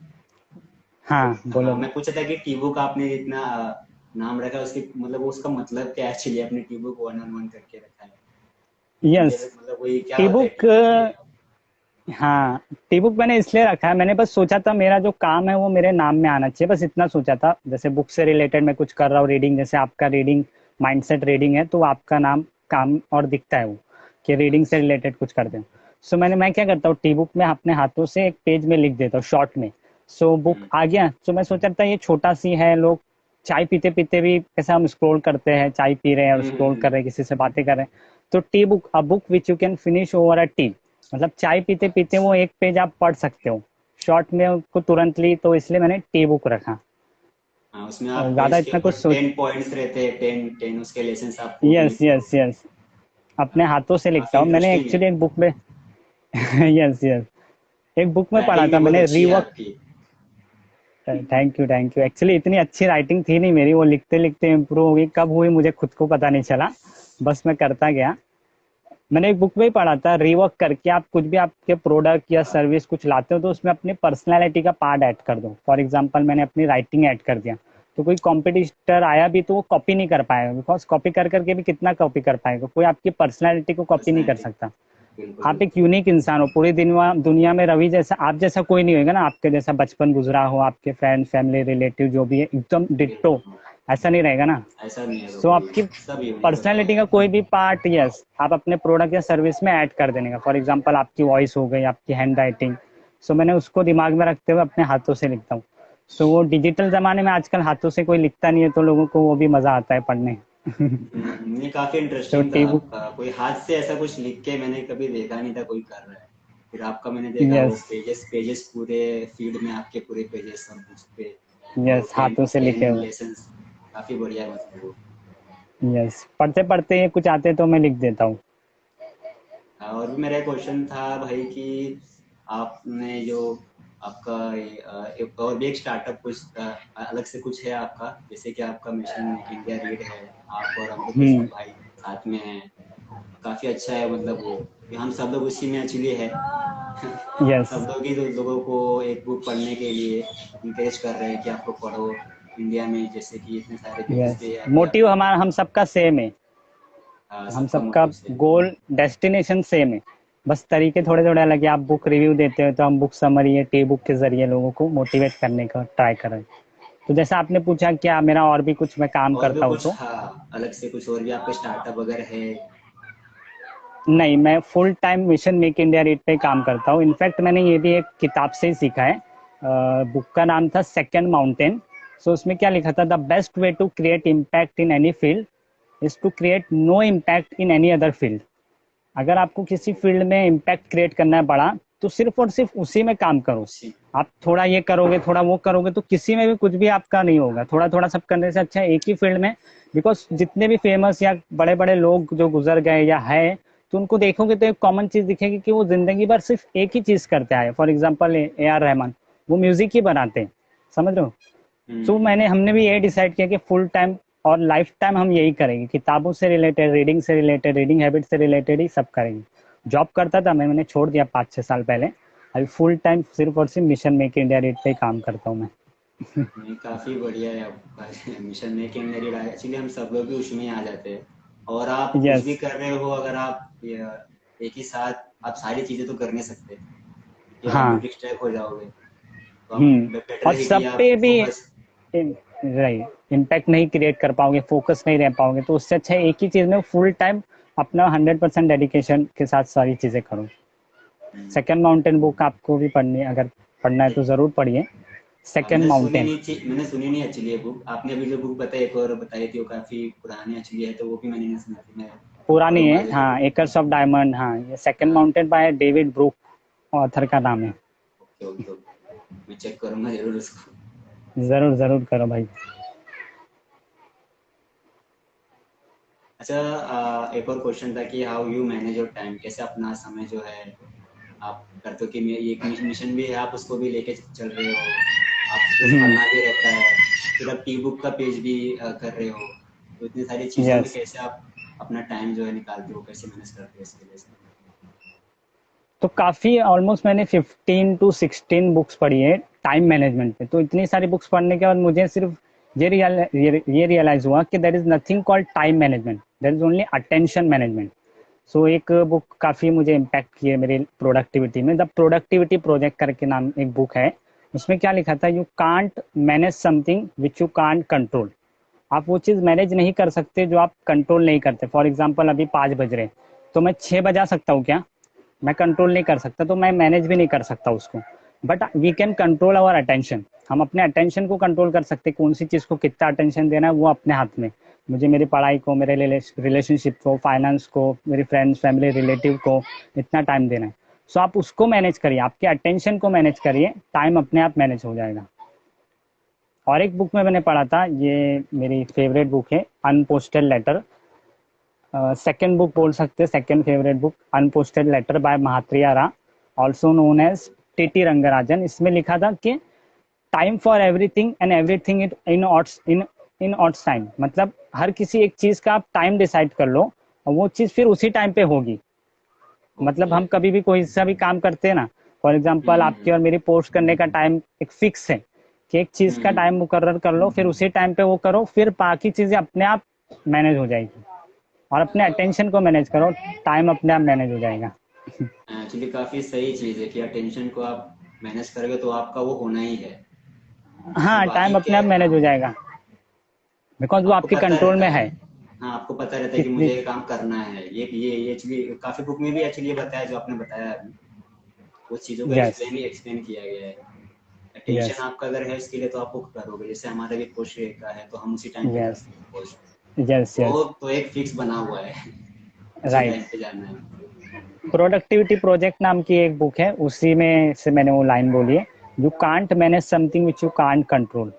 हाँ बोलो हाँ, मैं पूछा था कि टी बुक आपने इतना नाम रखा है उसकी, मतलब वो उसका मतलब क्या है एक्चुअली, आपने टी बुक 111 करके रखा है। यस मुझे मतलब वही क्या टी होता है बुक। टी बुक ये। हाँ टी बुक मैंने इसलिए रखा है, मैंने बस सोचा था मेरा जो काम है वो मेरे नाम में आना चाहिए, बस इतना सोचा था। जैसे बुक से रिलेटेड मैं कुछ कर रहा हूँ रीडिंग, जैसे आपका रीडिंग माइंडसेट रीडिंग है तो आपका नाम काम और दिखता है वो कि रीडिंग से अच्छा। रिलेटेड कुछ करते हैं। सो मैं क्या करता हूँ टी बुक में अपने हाथों से एक पेज में लिख देता हूँ शॉर्ट में। सो बुक हम्म आ गया, तो मैं सोचा था ये छोटा सी है, लोग चाय पीते पीते भी कैसे हम स्क्रॉल करते हैं, चाय पी रहे हैं और स्क्रॉल कर रहे हैं, किसी से बातें कर रहे हैं। तो T book a book which you can finish over a T, मतलब चाय पीते पीते वो एक पेज आप पढ़ सकते हो शॉर्ट में उसको तुरंतली, तो इसलिए मैंने टी बुक रखा। हाँ, उसमें और आप ज्यादा इसके इतना कुछ ऊपर सोच 10 पॉइंट्स रहते हैं, 10 10 उसके लेसन्स आप वो भी यस लिखते यस हो। यस अपने हाँ, हाथों से लिखता काफी हूँ मैंने इंटरेस्टिंग है। एक्चुअली एक बुक में यस यस एक बुक में पढ़ा राइटिंग भी था बहुत मैंने अच्छी है रीवर्क। आपकी। थैंक यू एक्चुअली इतनी अच्छी राइटिंग थी नहीं मेरी, वो लिखते लिखते इम्प्रूव हो गई, कब हुई मुझे खुद को पता नहीं चला, बस मैं करता गया। मैंने एक बुक में ही पढ़ा था रीवर्क करके आप कुछ भी आपके प्रोडक्ट या सर्विस कुछ लाते हो तो उसमें अपनी पर्सनैलिटी का पार्ट ऐड कर दो। फॉर एग्जांपल मैंने अपनी राइटिंग ऐड कर दिया, तो कोई कॉम्पिटिटर आया भी तो वो कॉपी नहीं कर पाएगा, बिकॉज कॉपी कर करके भी कितना कॉपी कर पाएगा, कोई आपकी पर्सनैलिटी को कॉपी नहीं कर पर्सनैलिटी। सकता। बिल्कुल आप एक बिल्कुल। यूनिक इंसान हो, पूरी दुनिया दुनिया में रवि जैसा आप जैसा कोई नहीं होगा ना, आपके जैसा बचपन गुजरा हो, आपके फ्रेंड फैमिली रिलेटिव जो भी है एकदम डिट्टो, बिल्कुल। ऐसा नहीं रहेगा ना। ऐसा नहीं है सो कोई। आपकी सब यूनिक होते पर्सनैलिटी हैं। का कोई भी पार्ट यस आप अपने प्रोडक्ट या सर्विस में ऐड कर देने का। फॉर एग्जांपल आपकी वॉइस हो गई, आपकी हैंड राइटिंग, सो मैंने उसको दिमाग में रखते हुए अपने हाथों से लिखता हूँ। सो वो डिजिटल जमाने में आजकल हाथों से कोई लिखता नहीं है तो लोगों को वो भी मजा आता है पढ़ने ये काफी तो इंटरेस्टिंग था टी बुक आपका, कोई हाथ से ऐसा कुछ लिख के मैंने कभी देखा नहीं था कोई कर रहा है। फिर आपका मैंने देखा वो यस पेजेस पेजेस पूरे फीड में आपके पूरे पेजेस सब उस पे, और यस टेन हाथों से लिखे टेन हुए लेसन्स। काफी बढ़िया है मतलब वो। यस पढ़ते पढ़ते कुछ आते तो मैं लिख देता हूँ। हाँ, और भी मेरा क्वेश्चन था भाई कि आपने जो आपका एक और भी एक स्टार्टअप कुछ अलग से कुछ है आपका, जैसे कि आपका मिशन मेक इंडिया रीड है, आप और अमृत हम्म बिस्कुट भाई साथ में हैं। काफी अच्छा है मतलब वो कि हम सब लोग उसी में एक्चुअली है। यस सब लोग ही लोगों को एक बुक पढ़ने के लिए इंकरेज कर रहे हैं कि आपको पढ़ो। इंडिया में जैसे कि इतने सारे बुक्स यस पे अभी मोटिव आपको हमारा हम सबका सेम है, हम सबका सबका मोटिव से। गोल डेस्टिनेशन सेम है, बस तरीके थोड़े थोड़े अलग है। आप बुक रिव्यू देते हो तो हम बुक समरी या टी बुक के जरिए लोगों को मोटिवेट करने का ट्राई कर रहे हैं। तो जैसा आपने पूछा क्या मेरा और भी कुछ मैं काम और भी करता हूँ कुछ, तो हाँ, अलग से कुछ और भी आपका स्टार्टअप वगैरह है? नहीं, मैं full time mission make India read पे काम करता हूँ। इनफैक्ट मैंने ये भी एक किताब से ही सीखा है, बुक का नाम था सेकेंड माउंटेन। सो उसमें क्या लिखा था, the best way to create impact in any field is to create no impact in any other field. अगर आपको किसी फील्ड में इम्पैक्ट क्रिएट करना है बड़ा, तो सिर्फ और सिर्फ उसी में काम करो। उसी। आप थोड़ा ये करोगे थोड़ा वो करोगे तो किसी में भी कुछ भी आपका नहीं होगा, थोड़ा थोड़ा सब करने से अच्छा है एक ही फील्ड में। बिकॉज जितने भी फेमस या बड़े बड़े लोग जो गुजर गए या है, तो उनको देखोगे तो एक कॉमन चीज दिखेगी कि वो जिंदगी भर सिर्फ एक ही चीज करते आए। For example A R Rahman, वो म्यूजिक ही बनाते हैं, समझ रहे हो। तो हमने भी ये डिसाइड किया कि फुल टाइम और लाइफ टाइम हम यही करेंगे, किताबों से रिलेटेड, रीडिंग से रिलेटेड, रीडिंग हैबिट से रिलेटेड ही सब करेंगे। जॉब करता था मैंने छोड़ दिया 5-6 साल पहले। अभी फुल टाइम सिर्फ और सिर्फ मिशन मेक इंडिया रेट पे ही काम करता हूँ मैं। नहीं, काफी बढ़िया है आपका mission make in merit. Actually हम सब लोग भी उसमें आ जाते हैं। और आप कुछ यस। भी कर रहे हो, अगर आप एक ही साथ आप सारी चीजें तो कर नहीं सकते, कि आप हाँ। डिस्ट्रैक्ट हो जाओगे। तो आप बेटर और है कि सब आप पे भी फोकस। राइट इम्पैक्ट नहीं क्रिएट कर पाओगे, फोकस नहीं रह पाओगे, तो उससे अच्छा है एक ही चीज में फुल टाइम अपना 100% डेडिकेशन के साथ सारी चीजें करो। सेकंड माउंटेन बुक आपको भी पढ़नी है, अगर पढ़ना है तो जरूर पढ़िए। सेकंड माउंटेन मैंने सुनी नहीं एक्चुअली ये बुक। आपने अभी जो बुक बताई, एक और बताई थी, वो काफी पुरानी एक्चुअली है, तो वो भी मैंने नहीं सुनी थी। मैं पुरानी है, पढ़ूंगा जरूर। हाँ, एकर्स ऑफ डायमंड, हाँ, ये सेकंड हाँ। Mountain by David Brook, author का नाम है। ओके ओके ओके, मैं चेक करूंगा जरूर उसको। जरूर जरूर करो भाई। अच्छा, एक और क्वेश्चन था कि how you manage your time, कैसे अपना समय जो है आप करते हो, कि ये एक मिशन भी है, आप उसको भी लेके चल रहे हो, आप प्लस पढ़ना भी रहता है, फिर आप ई बुक का पेज भी कर रहे हो, तो इतनी सारी चीजों में यस। कैसे आप अपना टाइम जो है निकालते हो, कैसे मैनेज करते हो इसके लिए से? तो काफी ऑलमोस्ट मैंने 15 to 16 बुक्स पढ़ी है टाइम मैनेजमेंट पे। तो इतनी सारी बुक्स पढ़ने के बाद मुझे सिर्फ ये रियलाइज हुआ कि there is nothing called time management, there is only attention management. So एक बुक काफी मुझे इम्पैक्ट की है मेरी प्रोडक्टिविटी में, द प्रोडक्टिविटी प्रोजेक्ट करके नाम एक बुक है। उसमें क्या लिखा था, you can't manage something which you can't control. आप वो चीज मैनेज नहीं कर सकते जो आप कंट्रोल नहीं करते। फॉर एग्जाम्पल अभी 5 बज रहे, तो मैं 6 बजा सकता हूँ क्या? मैं कंट्रोल नहीं कर सकता, तो मैं मैनेज भी नहीं कर सकता उसको। But we can control our attention. हम अपने अटेंशन को कंट्रोल कर सकते, कौन सी चीज को कितना अटेंशन देना है वो अपने हाथ में। मुझे मेरी पढ़ाई को, मेरे रिलेशनशिप को, फाइनेंस को, मेरी फ्रेंड्स, फैमिली, रिलेटिव को इतना टाइम देना है। सो आप उसको मैनेज करिए, आपके अटेंशन को मैनेज करिए, टाइम अपने आप मैनेज हो जाएगा। और एक बुक में मैंने पढ़ा था, ये मेरी फेवरेट बुक है, अनपोस्टेड लेटर। सेकंड बुक बोल सकते हैं, second favourite book, unposted letter by Mahatria Ra, also known as TT Rangarajan. इसमें लिखा था कि time for everything and everything it in its time. मतलब हर किसी एक चीज का आप टाइम डिसाइड कर लो और वो चीज फिर उसी टाइम पे होगी। मतलब ओके। हम कभी भी कोई सा भी काम करते हैं ना, फॉर एग्जाम्पल आपकी और मेरी पोस्ट करने का टाइम एक फिक्स है, कि एक चीज का टाइम मुकर्रर कर लो, फिर उसी टाइम पे वो करो, फिर बाकी चीजें अपने आप मैनेज हो जाएगी। और अपने अटेंशन को मैनेज करो, टाइम अपने आप मैनेज हो जाएगा। एक्चुअली काफी सही चीज है कि अटेंशन को आप मैनेज करोगे तो आपका वो होना ही है। और हाँ, बाकी टाइम अपने क्या आप है, मैनेज हाँ, हो जाएगा, बिकॉज वो आपको आपके पता कंट्रोल रहता में है। है। हाँ, आपको पता रहता है कि कितनी मुझे ये काम करना है। ये एक्चुअली काफी बुक में भी एक्चुअली ये बताया जो आपने बताया अभी, वो चीजों को यस। एक्सप्लेन किया गया है। Attention yes. आपका अगर है इसके लिए तो आप वो करोगे। जैसे हमारा भी पोस्ट का है, तो हम उसी टाइम पे यस। करते हैं पोस्ट। यस। वो यस। तो एक फिक्स बना हुआ है, उसी राइट। टाइम पे जाना है। प्रोडक्टिविटी प्रोजेक्ट नाम की एक बुक है, उसी में से मैंने वो लाइन बोली है, you can't manage something which you can't control.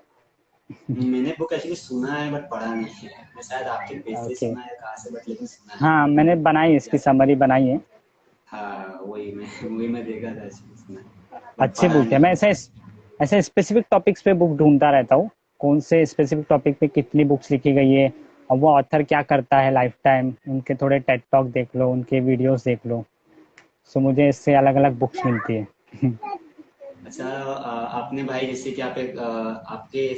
मैंने बुक एक्चुअली सुना है बट पढ़ा नहीं है। मैं शायद आपके पेज से ओके। सुना है, कहाँ से, बट लेकिन सुना है। हाँ, मैंने बनाई, इसकी याद है। समरी बनाई है। हाँ, वही मैं देखा था, एक्चुअली सुना है बट अच्छी पढ़ा बुक है। नहीं मैं है। ऐसे स्पेसिफिक टॉपिक्स पे बुक ढूंढता रहता हूँ, कौन से स्पेसिफिक टॉपिक पे कितनी बुक्स लिखी गई है, और वो ऑथर क्या करता है लाइफ टाइम, उनके थोड़े टेड टॉक देख लो, उनके वीडियोस देख लो। सो मुझे इससे अलग अलग बुक्स मिलती है। अच्छा, आपने भाई जैसे कि आपके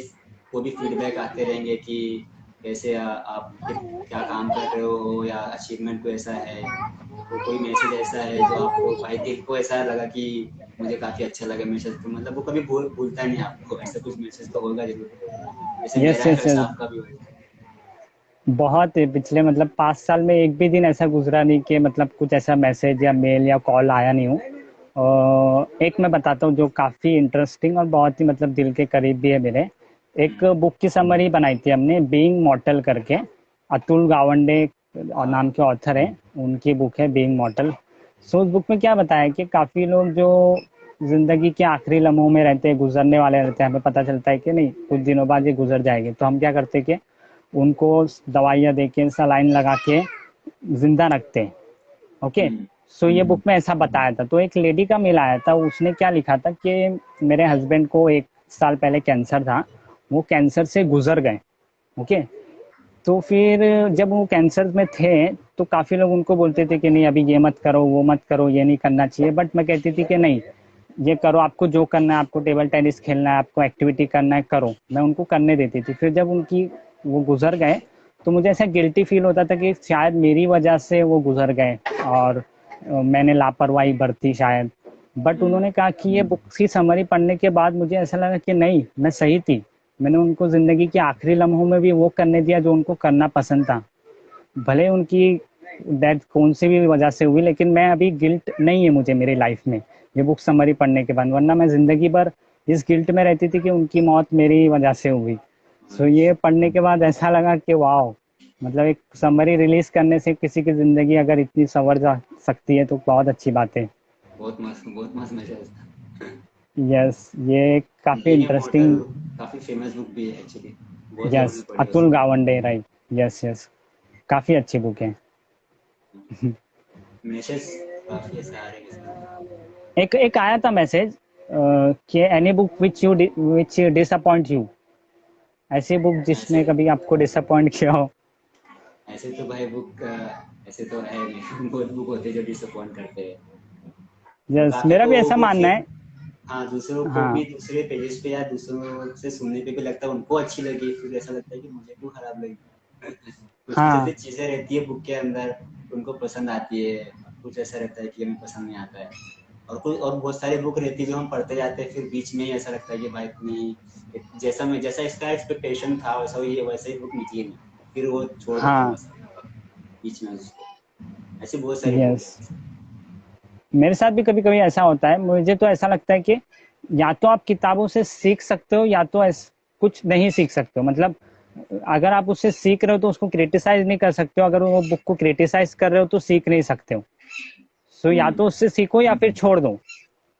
को भी फीडबैक आते रहेंगे कि कैसे आप क्या काम कर रहे हो, या अचीवमेंट को ऐसा है, तो कोई मैसेज ऐसा है जो आपको भाई दिल को ऐसा लगा कि मुझे काफी अच्छा लगा मैसेज, तो मतलब वो कभी भूलता नहीं आपको, ऐसा कुछ मैसेज तो होगा जरूर, जैसे यस। मेरा है यस। वैसा आपका भी होगा। बहुत है, पिछले मतलब 5 साल में एक भी दिन ऐसा गुजरा नहीं कि मतलब कुछ ऐसा मैसेज या मेल या कॉल आया नहीं हो। और एक मैं बताता हूँ जो काफ़ी इंटरेस्टिंग और बहुत ही मतलब दिल के करीब भी है मेरे। एक बुक की समरी बनाई थी हमने, बीइंग मॉर्टल करके, अतुल गावंडे और नाम के ऑथर है, उनकी बुक है बीइंग मॉर्टल। सो उस बुक में क्या बताया कि काफ़ी लोग जो जिंदगी के आखिरी लम्हों में रहते हैं, गुजरने वाले रहते हैं, हमें पता चलता है कि नहीं कुछ दिनों बाद ये गुजर जाएंगे, तो हम क्या करते हैं कि उनको दवाइयाँ दे के, सलाइन लगा के जिंदा रखते हैं। ओके। सो ये बुक में ऐसा बताया था। तो एक लेडी का मेल आया था, उसने क्या लिखा था कि मेरे हस्बैंड को 1 साल पहले कैंसर था, वो कैंसर से गुजर गए। ओके। तो फिर जब वो कैंसर में थे तो काफ़ी लोग उनको बोलते थे कि नहीं अभी ये मत करो, वो मत करो, ये नहीं करना चाहिए, बट मैं कहती थी कि नहीं ये करो, आपको जो करना है, आपको टेबल टेनिस खेलना है, आपको एक्टिविटी करना है, करो। मैं उनको करने देती थी। फिर जब उनकी वो गुजर गए तो मुझे ऐसा गिल्टी फील होता था कि शायद मेरी वजह से वो गुजर गए और मैंने लापरवाही बरती शायद। बट उन्होंने कहा कि ये बुक की समरी पढ़ने के बाद मुझे ऐसा लगा कि नहीं, मैं सही थी। मैंने उनको ज़िंदगी के आखिरी लम्हों में भी वो करने दिया जो उनको करना पसंद था। भले उनकी डेथ कौन सी भी वजह से हुई, लेकिन मैं अभी गिल्ट नहीं है मुझे मेरी लाइफ में ये बुक समरी पढ़ने के बाद, वरना मैं ज़िंदगी भर इस गिल्ट में रहती थी कि उनकी मौत मेरी वजह से हुई। सो ये पढ़ने के बाद ऐसा लगा कि वाह, मतलब एक समरी रिलीज करने से किसी की ज़िंदगी अगर इतनी संवर जा सकती है तो बहुत अच्छी बात है। बहुत मस्त मैसेज। यस, ये काफ़ी बीइंग इंटरेस्टिंग। इमॉर्टल काफी फेमस बुक भी है एक्चुअली, बहुत लोगों ने यस, पढ़ी है अतुल उसको। गावंडे, राइट। यस यस, काफ़ी अच्छी बुक है। मैसेज काफी ऐसे आ रहे हैं इसमें। एक एक आया था मैसेज कि any book which disappoint you, ऐसी बुक जिसने ऐसे कभी आपको डिसअपॉइंट किया हो। ऐसे तो भाई बुक ऐसे तो है नहीं बहुत बुक होते हैं जो डिसअपॉइंट करते हैं, और यस, काफी मेरा तो भी ऐसा बुक मानना फिर है। हाँ दूसरों को भी हाँ दूसरे पेजेस पे या दूसरों से सुनने पे भी लगता है उनको अच्छी लगी, फिर ऐसा लगता है कि मुझे क्यों खराब लगी। कुछ कुछ ऐसी हाँ चीजें रहती है बुक के अंदर उनको पसंद आती है, कुछ ऐसा रहता है कि हमें पसंद नहीं आता है। और बहुत सारी बुक रहती है जो हम पढ़ते जाते हैं, फिर बीच में ही ऐसा लगता है कि भाई इतनी जैसा इसका एक्सपेक्टेशन था वैसा ही बुक निकली नहीं, फिर वो छोड़ देते हैं हाँ। बस बीच में उसको। ऐसी बहुत सारी बुक यस, है। मेरे साथ भी कभी कभी ऐसा होता है। मुझे तो ऐसा लगता है कि या तो आप किताबों से सीख सकते हो या तो कुछ नहीं सीख सकते हो। मतलब अगर आप उससे सीख रहे हो तो उसको क्रिटिसाइज नहीं कर सकते हो, अगर वो बुक को क्रिटिसाइज कर रहे हो तो सीख नहीं सकते हो। सो या तो उससे सीखो या फिर छोड़ दो।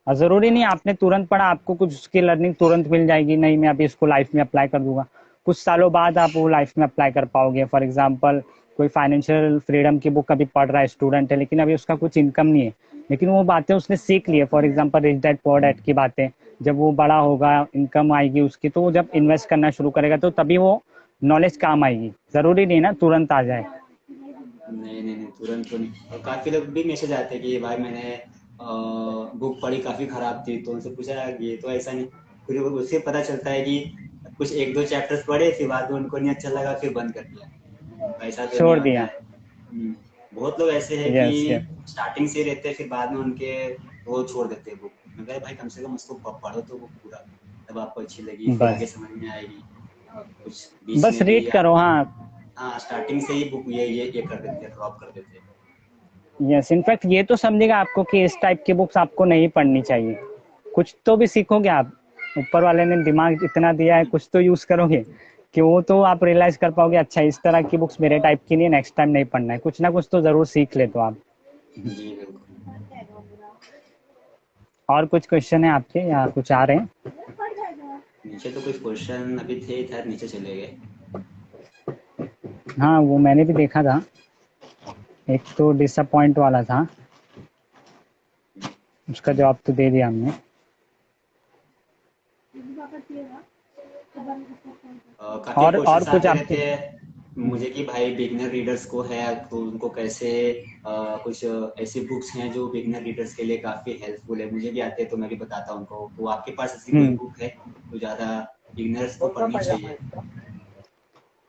और ज़रूरी नहीं आपने तुरंत पढ़ा आपको कुछ उसकी लर्निंग तुरंत मिल जाएगी, नहीं मैं अभी इसको लाइफ में अप्लाई कर दूंगा। कुछ सालों बाद आप वो लाइफ में अप्लाई कर पाओगे। फॉर एग्जांपल कोई फाइनेंशियल फ्रीडम की बुक अभी पढ़ रहा है, स्टूडेंट है, लेकिन अभी उसका कुछ इनकम नहीं है, लेकिन वो बातें उसने सीख ली है। For example rich dad poor dad की बातें, जब वो बड़ा होगा इनकम आएगी उसकी, तो वो जब इन्वेस्ट करना शुरू करेगा तो तभी वो नॉलेज काम आएगी। ज़रूरी नहीं ना तुरंत आ जाए। नहीं तुरंत तो नहीं, और काफी लोग भी मैसेज आते हैं कि भाई मैंने बुक पढ़ी काफी खराब थी, तो उनसे पूछा ये तो ऐसा नहीं, फिर उससे पता चलता है कि कुछ एक दो चैप्टर्स पढ़े फिर बाद में उनको नहीं अच्छा लगा फिर बंद कर दिया, ऐसा तो नहीं छोड़ होता दिया। है। बहुत लोग ऐसे हैं कि यस यस। स्टार्टिंग से रहते हैं फिर बाद में उनके वो छोड़ देते हैं बुक। मैं कहा भाई कम से कम उसको पढ़ो तो बुक पूरा, तब आपको अच्छी लगी फिर आगे बस समझ में आएगी। कुछ बीच बस में भी रीड करो, हाँ। हाँ स्टार्टिंग से ही बुक ये कर देते हैं, ड्रॉप कर देते हैं। यस, इनफैक्ट ये तो समझेगा आपको कि इस टाइप की बुक्स आपको नहीं पढ़नी चाहिए। कुछ तो भी सीखोगे आप, ऊपर वाले ने दिमाग इतना दिया है, कुछ तो यूज करोगे कि वो तो आप रियलाइज कर पाओगे, अच्छा इस तरह की बुक्स मेरे टाइप की नहीं है, नेक्स्ट टाइम नहीं पढ़ना है। कुछ ना कुछ तो जरूर सीख ले तो आप। जी बिल्कुल। और कुछ क्वेश्चन है आपके या कुछ आ रहे हैं? नीचे तो कुछ क्वेश्चन अभी थे इधर नीचे चले गए। हाँ, वो मैंने भी देखा था। एक तो डिसअपॉइंट वाला था, उसका जवाब तो दे दिया हमने। काफी और क्वेश्चंस कुछ आते आपके? रहते हैं मुझे कि भाई बिगनर रीडर्स को है तो उनको कैसे कुछ ऐसी बुक्स हैं जो बिगनर रीडर्स के लिए काफी हेल्पफुल है। मुझे भी आते हैं तो मैं भी बताता हूँ उनको, तो आपके पास ऐसी कोई हम्म। बुक है जो ज्यादा बिगनर्स को पढ़नी चाहिए?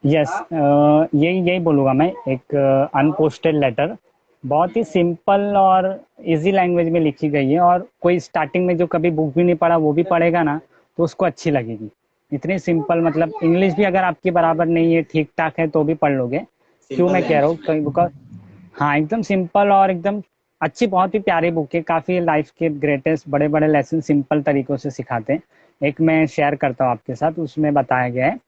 यस, यही यही बोलूँगा मैं। एक अनपोस्टेड लेटर, बहुत ही सिंपल और इजी लैंग्वेज में लिखी गई है, और कोई स्टार्टिंग में जो कभी बुक भी नहीं पढ़ा वो भी पढ़ेगा ना तो उसको अच्छी लगेगी। इतनी सिंपल, मतलब इंग्लिश भी अगर आपकी बराबर नहीं है, ठीक ठाक है, तो भी पढ़ लोगे। क्यों सिंपल मैं कह रहा लैंग्वेज हूँ, में। कहीं बिकॉज हाँ एकदम सिंपल और एकदम अच्छी, बहुत ही प्यारी बुक है। काफ़ी लाइफ के ग्रेटेस्ट बड़े बड़े लेसन सिंपल तरीकों से सिखाते हैं। एक मैं शेयर करता हूँ आपके साथ, उसमें बताया गया है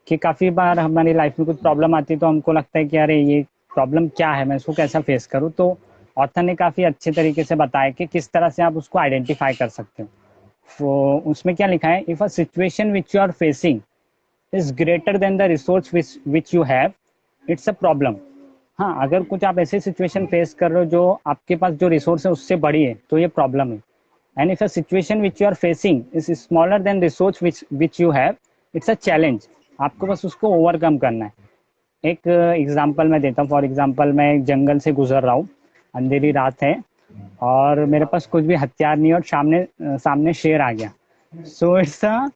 कि काफ़ी बार हमारी लाइफ में कुछ प्रॉब्लम आती है तो हमको लगता है कि अरे ये प्रॉब्लम क्या है, मैं इसको कैसा फेस करूँ। तो ऑथर ने काफ़ी अच्छे तरीके से बताया कि किस तरह से आप उसको आइडेंटिफाई कर सकते हो। तो उसमें क्या लिखा है, if a situation which you are facing is greater than the resource which you have, it's a problem. हाँ, अगर कुछ आप ऐसे सिचुएशन फेस कर रहे हो जो आपके पास जो रिसोर्स है उससे बड़ी है, तो ये प्रॉब्लम है। And if a situation which you are facing is smaller than resource which you have, it's a challenge. आपको बस उसको ओवरकम करना है। एक एग्जांपल मैं देता हूँ। फॉर एग्जांपल, मैं एक जंगल से गुजर रहा हूँ, अंधेरी रात है और मेरे पास कुछ भी हथियार नहीं है और सामने शेर आ गया। So it's a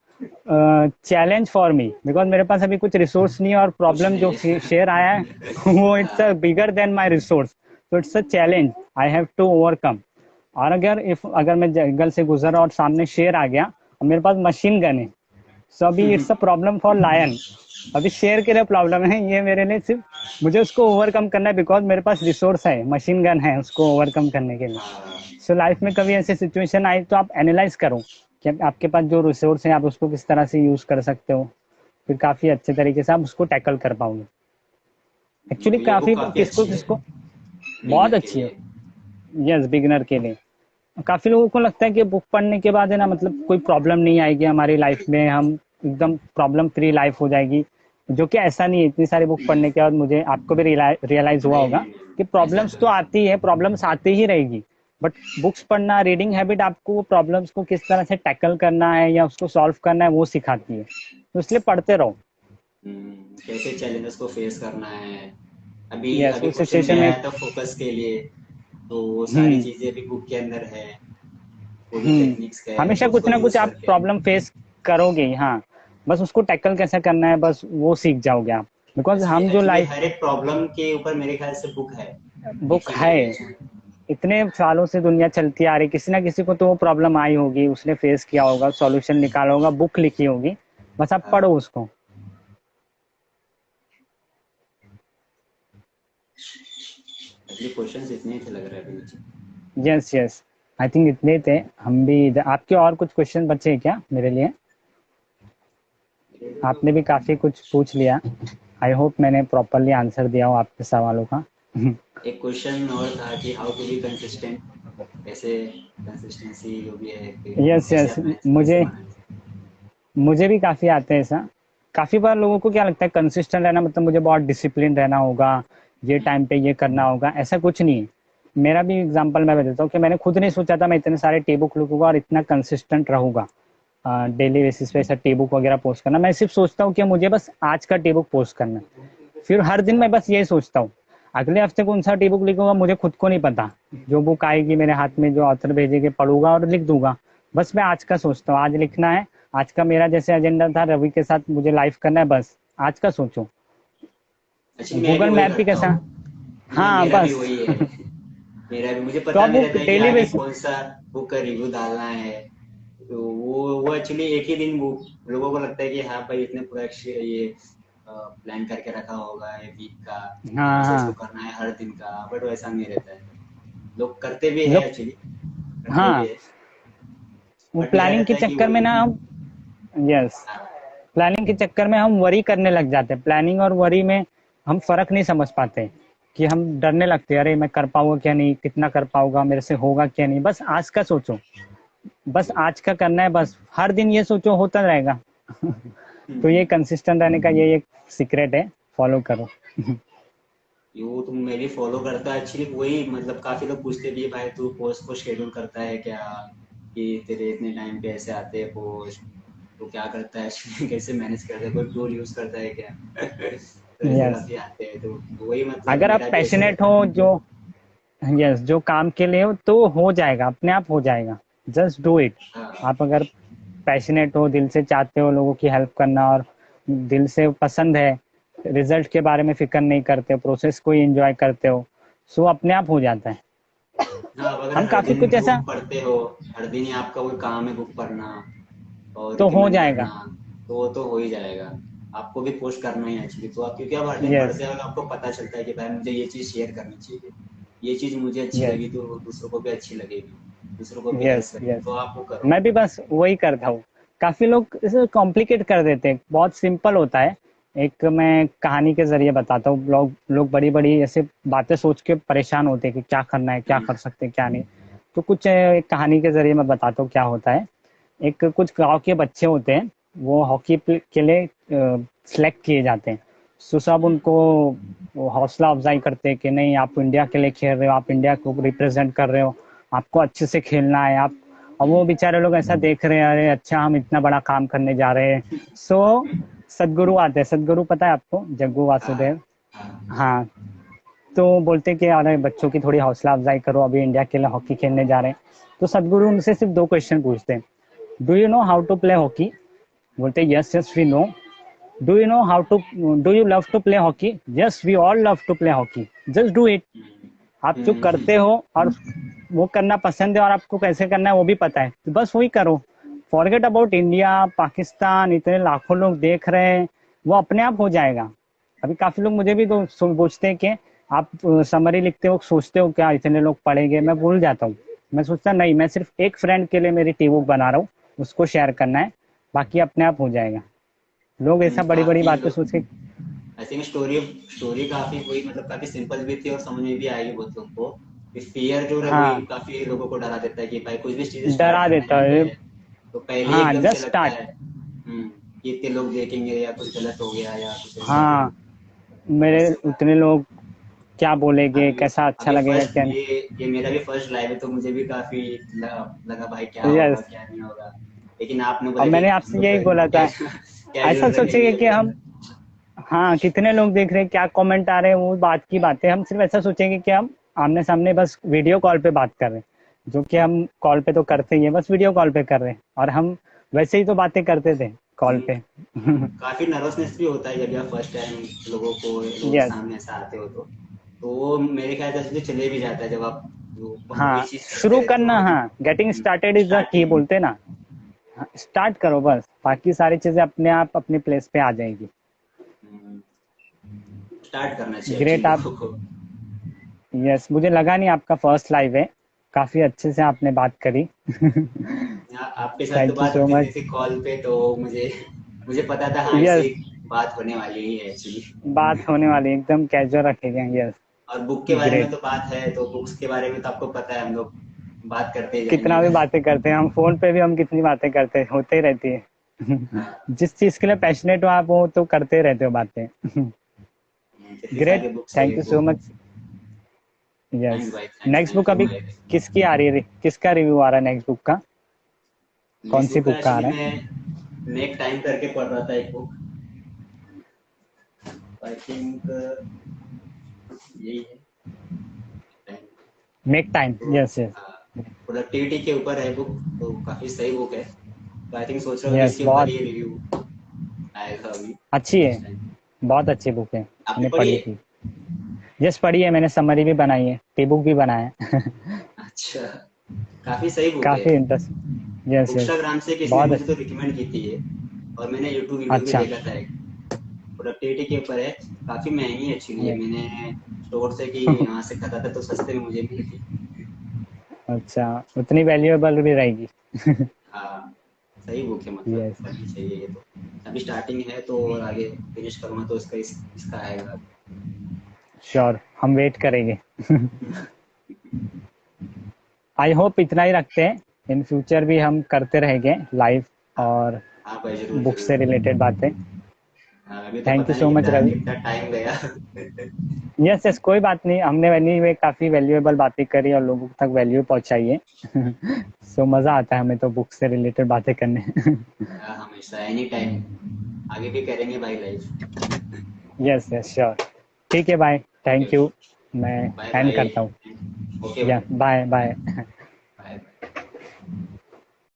challenge for me, because मेरे पास अभी कुछ रिसोर्स नहीं है और कुछ प्रॉब्लम जो नहीं। शेयर आया है वो इट्स अ हाँ, बिगर देन माय रिसोर्स। तो it's a challenge I have to overcome. और अगर मैं जंगल से गुजरा और सामने शेर आ गया और मेरे पास मशीन गन है, सो अभी it's a problem for lion. अभी शेर के लिए प्रॉब्लम है, ये मेरे लिए सिर्फ मुझे उसको ओवरकम करना है, बिकॉज मेरे पास रिसोर्स है, मशीन गन है उसको ओवरकम करने के लिए। हाँ, सो लाइफ में कभी ऐसी सिचुएशन आई तो आप एनालाइज करो कि आपके पास जो रिसोर्स है आप उसको किस तरह से यूज कर सकते हो, फिर काफी अच्छे तरीके से आप उसको टैकल कर पाओगे। एक्चुअली ये बुक काफी काफी किसको अच्छी है किसको बहुत बिगनर के अच्छी है। लिए। यस, बिगनर के लिए। काफी लोगों को लगता है कि बुक पढ़ने के बाद है ना, मतलब कोई प्रॉब्लम नहीं आएगी हमारी लाइफ में, हम एकदम प्रॉब्लम फ्री लाइफ हो जाएगी, जो कि ऐसा नहीं है। इतनी सारी बुक पढ़ने के बाद मुझे आपको भी रियलाइज हुआ नहीं होगा नहीं नहीं, कि ऐसा प्रॉब्लम्स तो तो नहीं। आती है, प्रॉब्लम्स आती ही रहेगी, बट बुक्स पढ़ना, रीडिंग हैबिट आपको वो प्रॉब्लम्स को किस तरह से टैकल करना है या उसको सॉल्व करना है वो सिखाती है। तो इसलिए पढ़ते रहो। कैसे चैलेंजेस को फेस करना है। अभी यस, अभी उस क्वेश्चन भी सिचुएशन में। आया था फोकस के लिए, तो वो सारी हम्म चीजें भी बुक के अंदर है। वो भी हम्म टेक्निक्स है हमेशा तो कुछ उसको ना कुछ यूज आप करके। प्रॉब्लम फेस करोगे ही, हाँ। बस उसको टैकल कैसे करना है बस वो सीख जाओगे आप, बिकॉज एक्चुअली हम जो एक्चुअली लाइफ हर एक प्रॉब्लम के ऊपर मेरे ख्याल से बुक है बुक लिखी है। गई है। इतने सालों से दुनिया चलती आ रही, किसी ना किसी को तो वो प्रॉब्लम आई होगी, उसने फेस किया होगा, सॉल्यूशन निकाला होगा, बुक लिखी होगी, बस आप हाँ, पढ़ो उसको। एक्चुअली क्वेश्चंस इतने थे लग रहा है अभी मुझे। यस यस, आई थिंक इतने थे। हम भी आपके और कुछ क्वेश्चन बचे हैं क्या मेरे लिए? मेरे लिए तो आपने भी काफी कुछ पूछ लिया। आई होप मैंने प्रॉपरली आंसर दिया हो आपके सवालों का। एक क्वेश्चन और था कि हाउ टू बी कंसिस्टेंट। कैसे कंसिस्टेंसी जो भी है कि यस कैसे यस, अपना कैसे मुझे बनाए। मुझे भी काफी आते हैं ऐसा। काफी बार लोगों को क्या लगता है कंसिस्टेंट रहना मतलब मुझे बहुत डिसिप्लिन रहना होगा, ये टाइम पे ये करना होगा, ऐसा कुछ नहीं है। मेरा भी एग्जांपल मैं देता हूँ कि मैंने खुद नहीं सोचा था मैं इतने सारे टी बुक लिखूंगा और इतना कंसिस्टेंट रहूंगा डेली बेसिस पे ऐसा टी बुक वगैरह पोस्ट करना। मैं सिर्फ सोचता हूँ कि मुझे बस आज का टी बुक पोस्ट करना है, फिर हर दिन मैं बस यही सोचता हूँ अगले हफ्ते कौन सा टी बुक लिखूंगा मुझे खुद को नहीं पता। जो बुक आएगी मेरे हाथ में, जो ऑथर भेजेंगे, पढ़ूंगा और लिख दूंगा। बस मैं आज का सोचता हूँ, आज लिखना है, आज का मेरा जैसे एजेंडा था रवि के साथ मुझे लाइफ करना है, बस आज का सोचो। एक्चुअली मैं भी गूगल वही मैप भी करता कैसा। हूँ। नहीं, हाँ मेरा भी बस। वही है। मेरा भी मुझे तो पता अब नहीं वो रहता है कि डेली आगे बेसिस। कौन सा बुक का रिव्यू डालना है। तो वो एक्चुअली एक ही दिन बुक लोगों को लगता है कि हाँ भाई इतने पूरा ये प्लान करके रखा होगा है वीक का, हाँ ऐसे इसको हाँ, करना है हर दिन का, बट वैसा नहीं रहता है। लोग करते भी है लोग। एक्चुअली, करते भी हाँ, है, वो बट यह प्लानिंग के रहता है कि चक्कर में वही। ना हम। यस, हाँ, प्लानिंग के चक्कर में हम वरी करने लग जाते हैं। प्लानिंग और वरी में हम फर्क नहीं समझ पाते कि हम डरने लगते हैं, अरे मैं कर पाऊंगा क्या नहीं, कितना कर पाऊंगा, मेरे से होगा क्या नहीं। बस आज का सोचो, बस आज का करना है, बस हर दिन ये सोचो, होता रहेगा। तो ये कंसिस्टेंट रहने का ये एक सीक्रेट है, फॉलो करो। यो तुम मैं भी फॉलो करता है एक्चुअली वही। मतलब काफी लोग पूछते भी है, भाई तू पोस्ट को शेड्यूल करता है क्या, कि तेरे इतने टाइम पे ऐसे आते हैं पोस्ट, तो क्या करता है actually, कैसे मैनेज करता है, कोई टूल यूज करता है क्या। तो ऐसे यस, काफी आते हैं, तो वही मतलब अगर आप मेरा भी ऐसे पैशनेट रहता है। हो जो, यस, जो काम के लिए हो तो हो जाएगा, अपने आप हो जाएगा। Just do it. हाँ, आप अगर पैशनेट हो, दिल से चाहते हो लोगों की हेल्प करना और दिल से पसंद है, रिजल्ट के बारे में फिक्र नहीं करते हो, प्रोसेस को ही एंजॉय करते हो, सो अपने आप हो जाता है। हाँ, अब अगर हम हर काफी दिन कुछ ऐसा, बुक पढ़ते हो, हर दिन ही आपका कोई काम है बुक पढ़ना और तो हो रिकमेंड जाएगा। करना, तो वो तो हो ही जाएगा। आपको भी पोस्ट करना ही है एक्चुअली, तो आप क्योंकि आप हर दिन यस पढ़ते हो तो आपको पता चलता है कि भाई मुझे ये चीज शेयर करनी चाहिए, ये चीज मुझे अच्छी यस लगी तो दूसरों को भी अच्छी लगेगी, दूसरों को भी हेल्प यस करेगी, यस, तो आप वो करो। मैं भी बस वही करता हूँ। काफी लोग इसे कॉम्प्लिकेट कर देते हैं, बहुत सिंपल होता है। एक मैं कहानी के जरिए बताता हूँ। लोग लोग बड़ी बड़ी ऐसे बातें सोच के परेशान होते हैं कि क्या करना है, क्या हम्म, कर सकते हैं, क्या नहीं। तो कुछ एक कहानी के जरिए मैं बताता हूँ क्या होता है। कुछ गांव के बच्चे होते हैं, वो हॉकी के लिए सिलेक्ट किए जाते हैं। सो सब उनको वो हौसला अफजाई करते हैं कि नहीं, आप इंडिया के लिए खेल रहे हो, आप इंडिया को रिप्रेजेंट कर रहे हो, आपको अच्छे से खेलना है आप। और वो बेचारे लोग ऐसा देख रहे हैं, अरे अच्छा हम इतना बड़ा काम करने जा रहे हैं। सो सदगुरु आते हैं, सदगुरु पता है आपको, जग्गू वासुदेव। हाँ हाँ, तो बोलते कि अरे बच्चों की थोड़ी हौसला अफजाई करो, अभी इंडिया के लिए हॉकी खेलने जा रहे हैं। तो सदगुरु उनसे सिर्फ 2 क्वेश्चन पूछते हैं, do you know how to play hockey? बोलते yes yes we know. Do you know how to, do you love to play hockey? Yes we all love to play hockey, just do it. आप जो करते हो और वो करना पसंद है और आपको कैसे करना है वो भी पता है, तो बस वही करो। फॉरगेट अबाउट इंडिया, पाकिस्तान, इतने लाखों लोग देख रहे हैं, वो अपने आप हो जाएगा। अभी काफी लोग मुझे भी तो पूछते हैं कि आप समरी लिखते हो, सोचते हो क्या इतने लोग पढ़ेंगे? मैं भूल जाता हूँ। मैं सोचता नहीं, मैं सिर्फ एक फ्रेंड के लिए मेरी टी बुक बना रहा हूँ, उसको शेयर करना है, बाकी अपने आप हो जाएगा। लोग ऐसा बड़ी बड़ी काफी बातें लोग, सोच के। आई थिंक स्टोरी स्टोरी काफी वही मतलब काफी सिंपल भी थी और समझ में भी आएगी बहुत लोगों को। फियर जो है वही हाँ, काफी लोगों को डरा देता है कि भाई कुछ भी चीज स्टार्ट डरा करना देता नहीं है। है तो पहले ही हाँ, एकदम से जस्ट लगता स्टार्ट। है कि इतने लोग देखेंगे या कुछ गलत हो गया या कुछ ऐसा। हाँ, मेरे उससे उतने लोग क्या बोलेंगे, अभी कैसा अच्छा अभी लगेगा फर्स्ट क्या नहीं। ये मेरा भी फर्स्ट लाइव है तो मुझे भी काफी लगा भाई क्या होगा यस, क्या नहीं होगा। लेकिन आपने और बोला कि मैंने हम आपसे लोग यही बोला था, ऐसा कैजुअल सोचेंगे रखेंगे कि हम, हाँ कितने लोग देख रहे हैं, क्या कमेंट आ रहे हैं, वो बात की बात है। हम सिर्फ ऐसा सोचेंगे कि हम आमने सामने बस वीडियो कॉल पे बात कर रहे हैं, जो कि हम कॉल पे तो करते ही है, बस वीडियो कॉल पे कर रहे हैं, और हम वैसे ही तो बातें करते थे कॉल पे। काफी नर्वसनेस भी होता है जब आप फर्स्ट टाइम लोगों के यस, सामने ऐसा आते हो तो वो मेरे ख्याल से चले भी जाता है जब आप वही हाँ चीज करते शुरू रहते करना, हो हाँ getting started is the key starting. बोलते ना। स्टार्ट करो बस, बाकी सारी चीजें अपने आप अपने प्लेस पे आ जाएगी। स्टार्ट करना चाहिए ग्रेट एक्चुअली आप। लोगों को। यस, मुझे लगा नहीं आपका फर्स्ट लाइव है, काफी अच्छे से आपने बात करी। आपके साथ तो थैंक यू बात सो होती मच। रहती थी कॉल पे तो मुझे मुझे पता था हाँ यस, इससे बात होने वाली ही है एक्चुअली। बात होने वाली एकदम कैजुअल रखेंगे। यस, और बुक के बारे में ग्रेट। तो बात है तो बुक्स के बारे में तो आपको पता है हम लोग बात करते ही जाएंगे कितना भी अगर। बातें करते हैं हम फोन पे भी, हम कितनी बातें करते हैं, होते ही रहती है। हाँ जिस चीज के लिए पैशनेट हो आप, वो तो करते रहते हो बातें। जितनी ग्रेट, सारी बुक्स है थैंक यू वो। So much. यस, थैंक्स भाई thanks next book thank you अभी भाई। किसकी आ रही है, किसका रिव्यू आ रहा है नेक्स्ट बुक का? कौन नेक्स्ट सी बुक का बुक का आ एक्चुअली रहा है? मैं मेक टाइम करके पढ़ रहा था एक बुक। आई थिंक यही है टाइम। मेक टाइम, तो यस यस। प्रोडक्टिविटी के ऊपर है बुक तो काफी सही बुक है तो आई थिंक सोच रहा हूँ कि यस, इसके ऊपर बहुत ही रिव्यू आएगा अभी अच्छी है, नेक्स्ट टाइम। बहुत अच्छी बुक है, आपने मैंने पढ़ी पढ़ी है? थी। यस, पढ़ी है मैंने, समरी भी बनाई है, टी बुक भी बनाया है। अच्छा काफी सही बुक है। काफी इंटरेस्ट। यस यस, बुकस्टाग्राम से किसी ने बहुत मुझे तो रिकमेंड की थी ये और मैंने यूट्यूब वीडियो भी अच्छा। देखा था एक प्रोडक्टिविटी के ऊपर है। काफी महंगी है एक्चुअली ये yes। मैंने स्टोर से कि यहाँ से खरीदा था तो सस्ते में मुझे मिली थी। अच्छा, उतनी वैल्यूएबल भी रहेगी। हाँ सही बुक है मतलब यस, पढ़नी चाहिए ये तो। अभी स्टार्टिंग है तो और आगे फिनिश करूँगा तो इसका आएगा। श्योर, हम वेट करेंगे। आई होप इतना ही रखते हैं, इन फ्यूचर भी हम करते रहेंगे लाइव हाँ और हाँ भाई जरूर बुक से जरूर। रिलेटेड बातें। हाँ, अभी तो थैंक यू पता नहीं सो मच कितना रवि। कितना टाइम गया। यस यस, कोई बात नहीं, हमने वैल्यू में काफी वैल्यूएबल बातें करी और लोगों तक वैल्यू पहुंचाई है। सो मजा आता है हमें तो बुक से रिलेटेड बातें करने। हाँ, हमेशा एनी टाइम आगे भी करेंगे भाई लाइफ। Yes yes sure. ठीक है, बाय, ओके थैंक यू। मैं बाय एंड बाय। करता हूँ। ओके या भाई। Bye bye.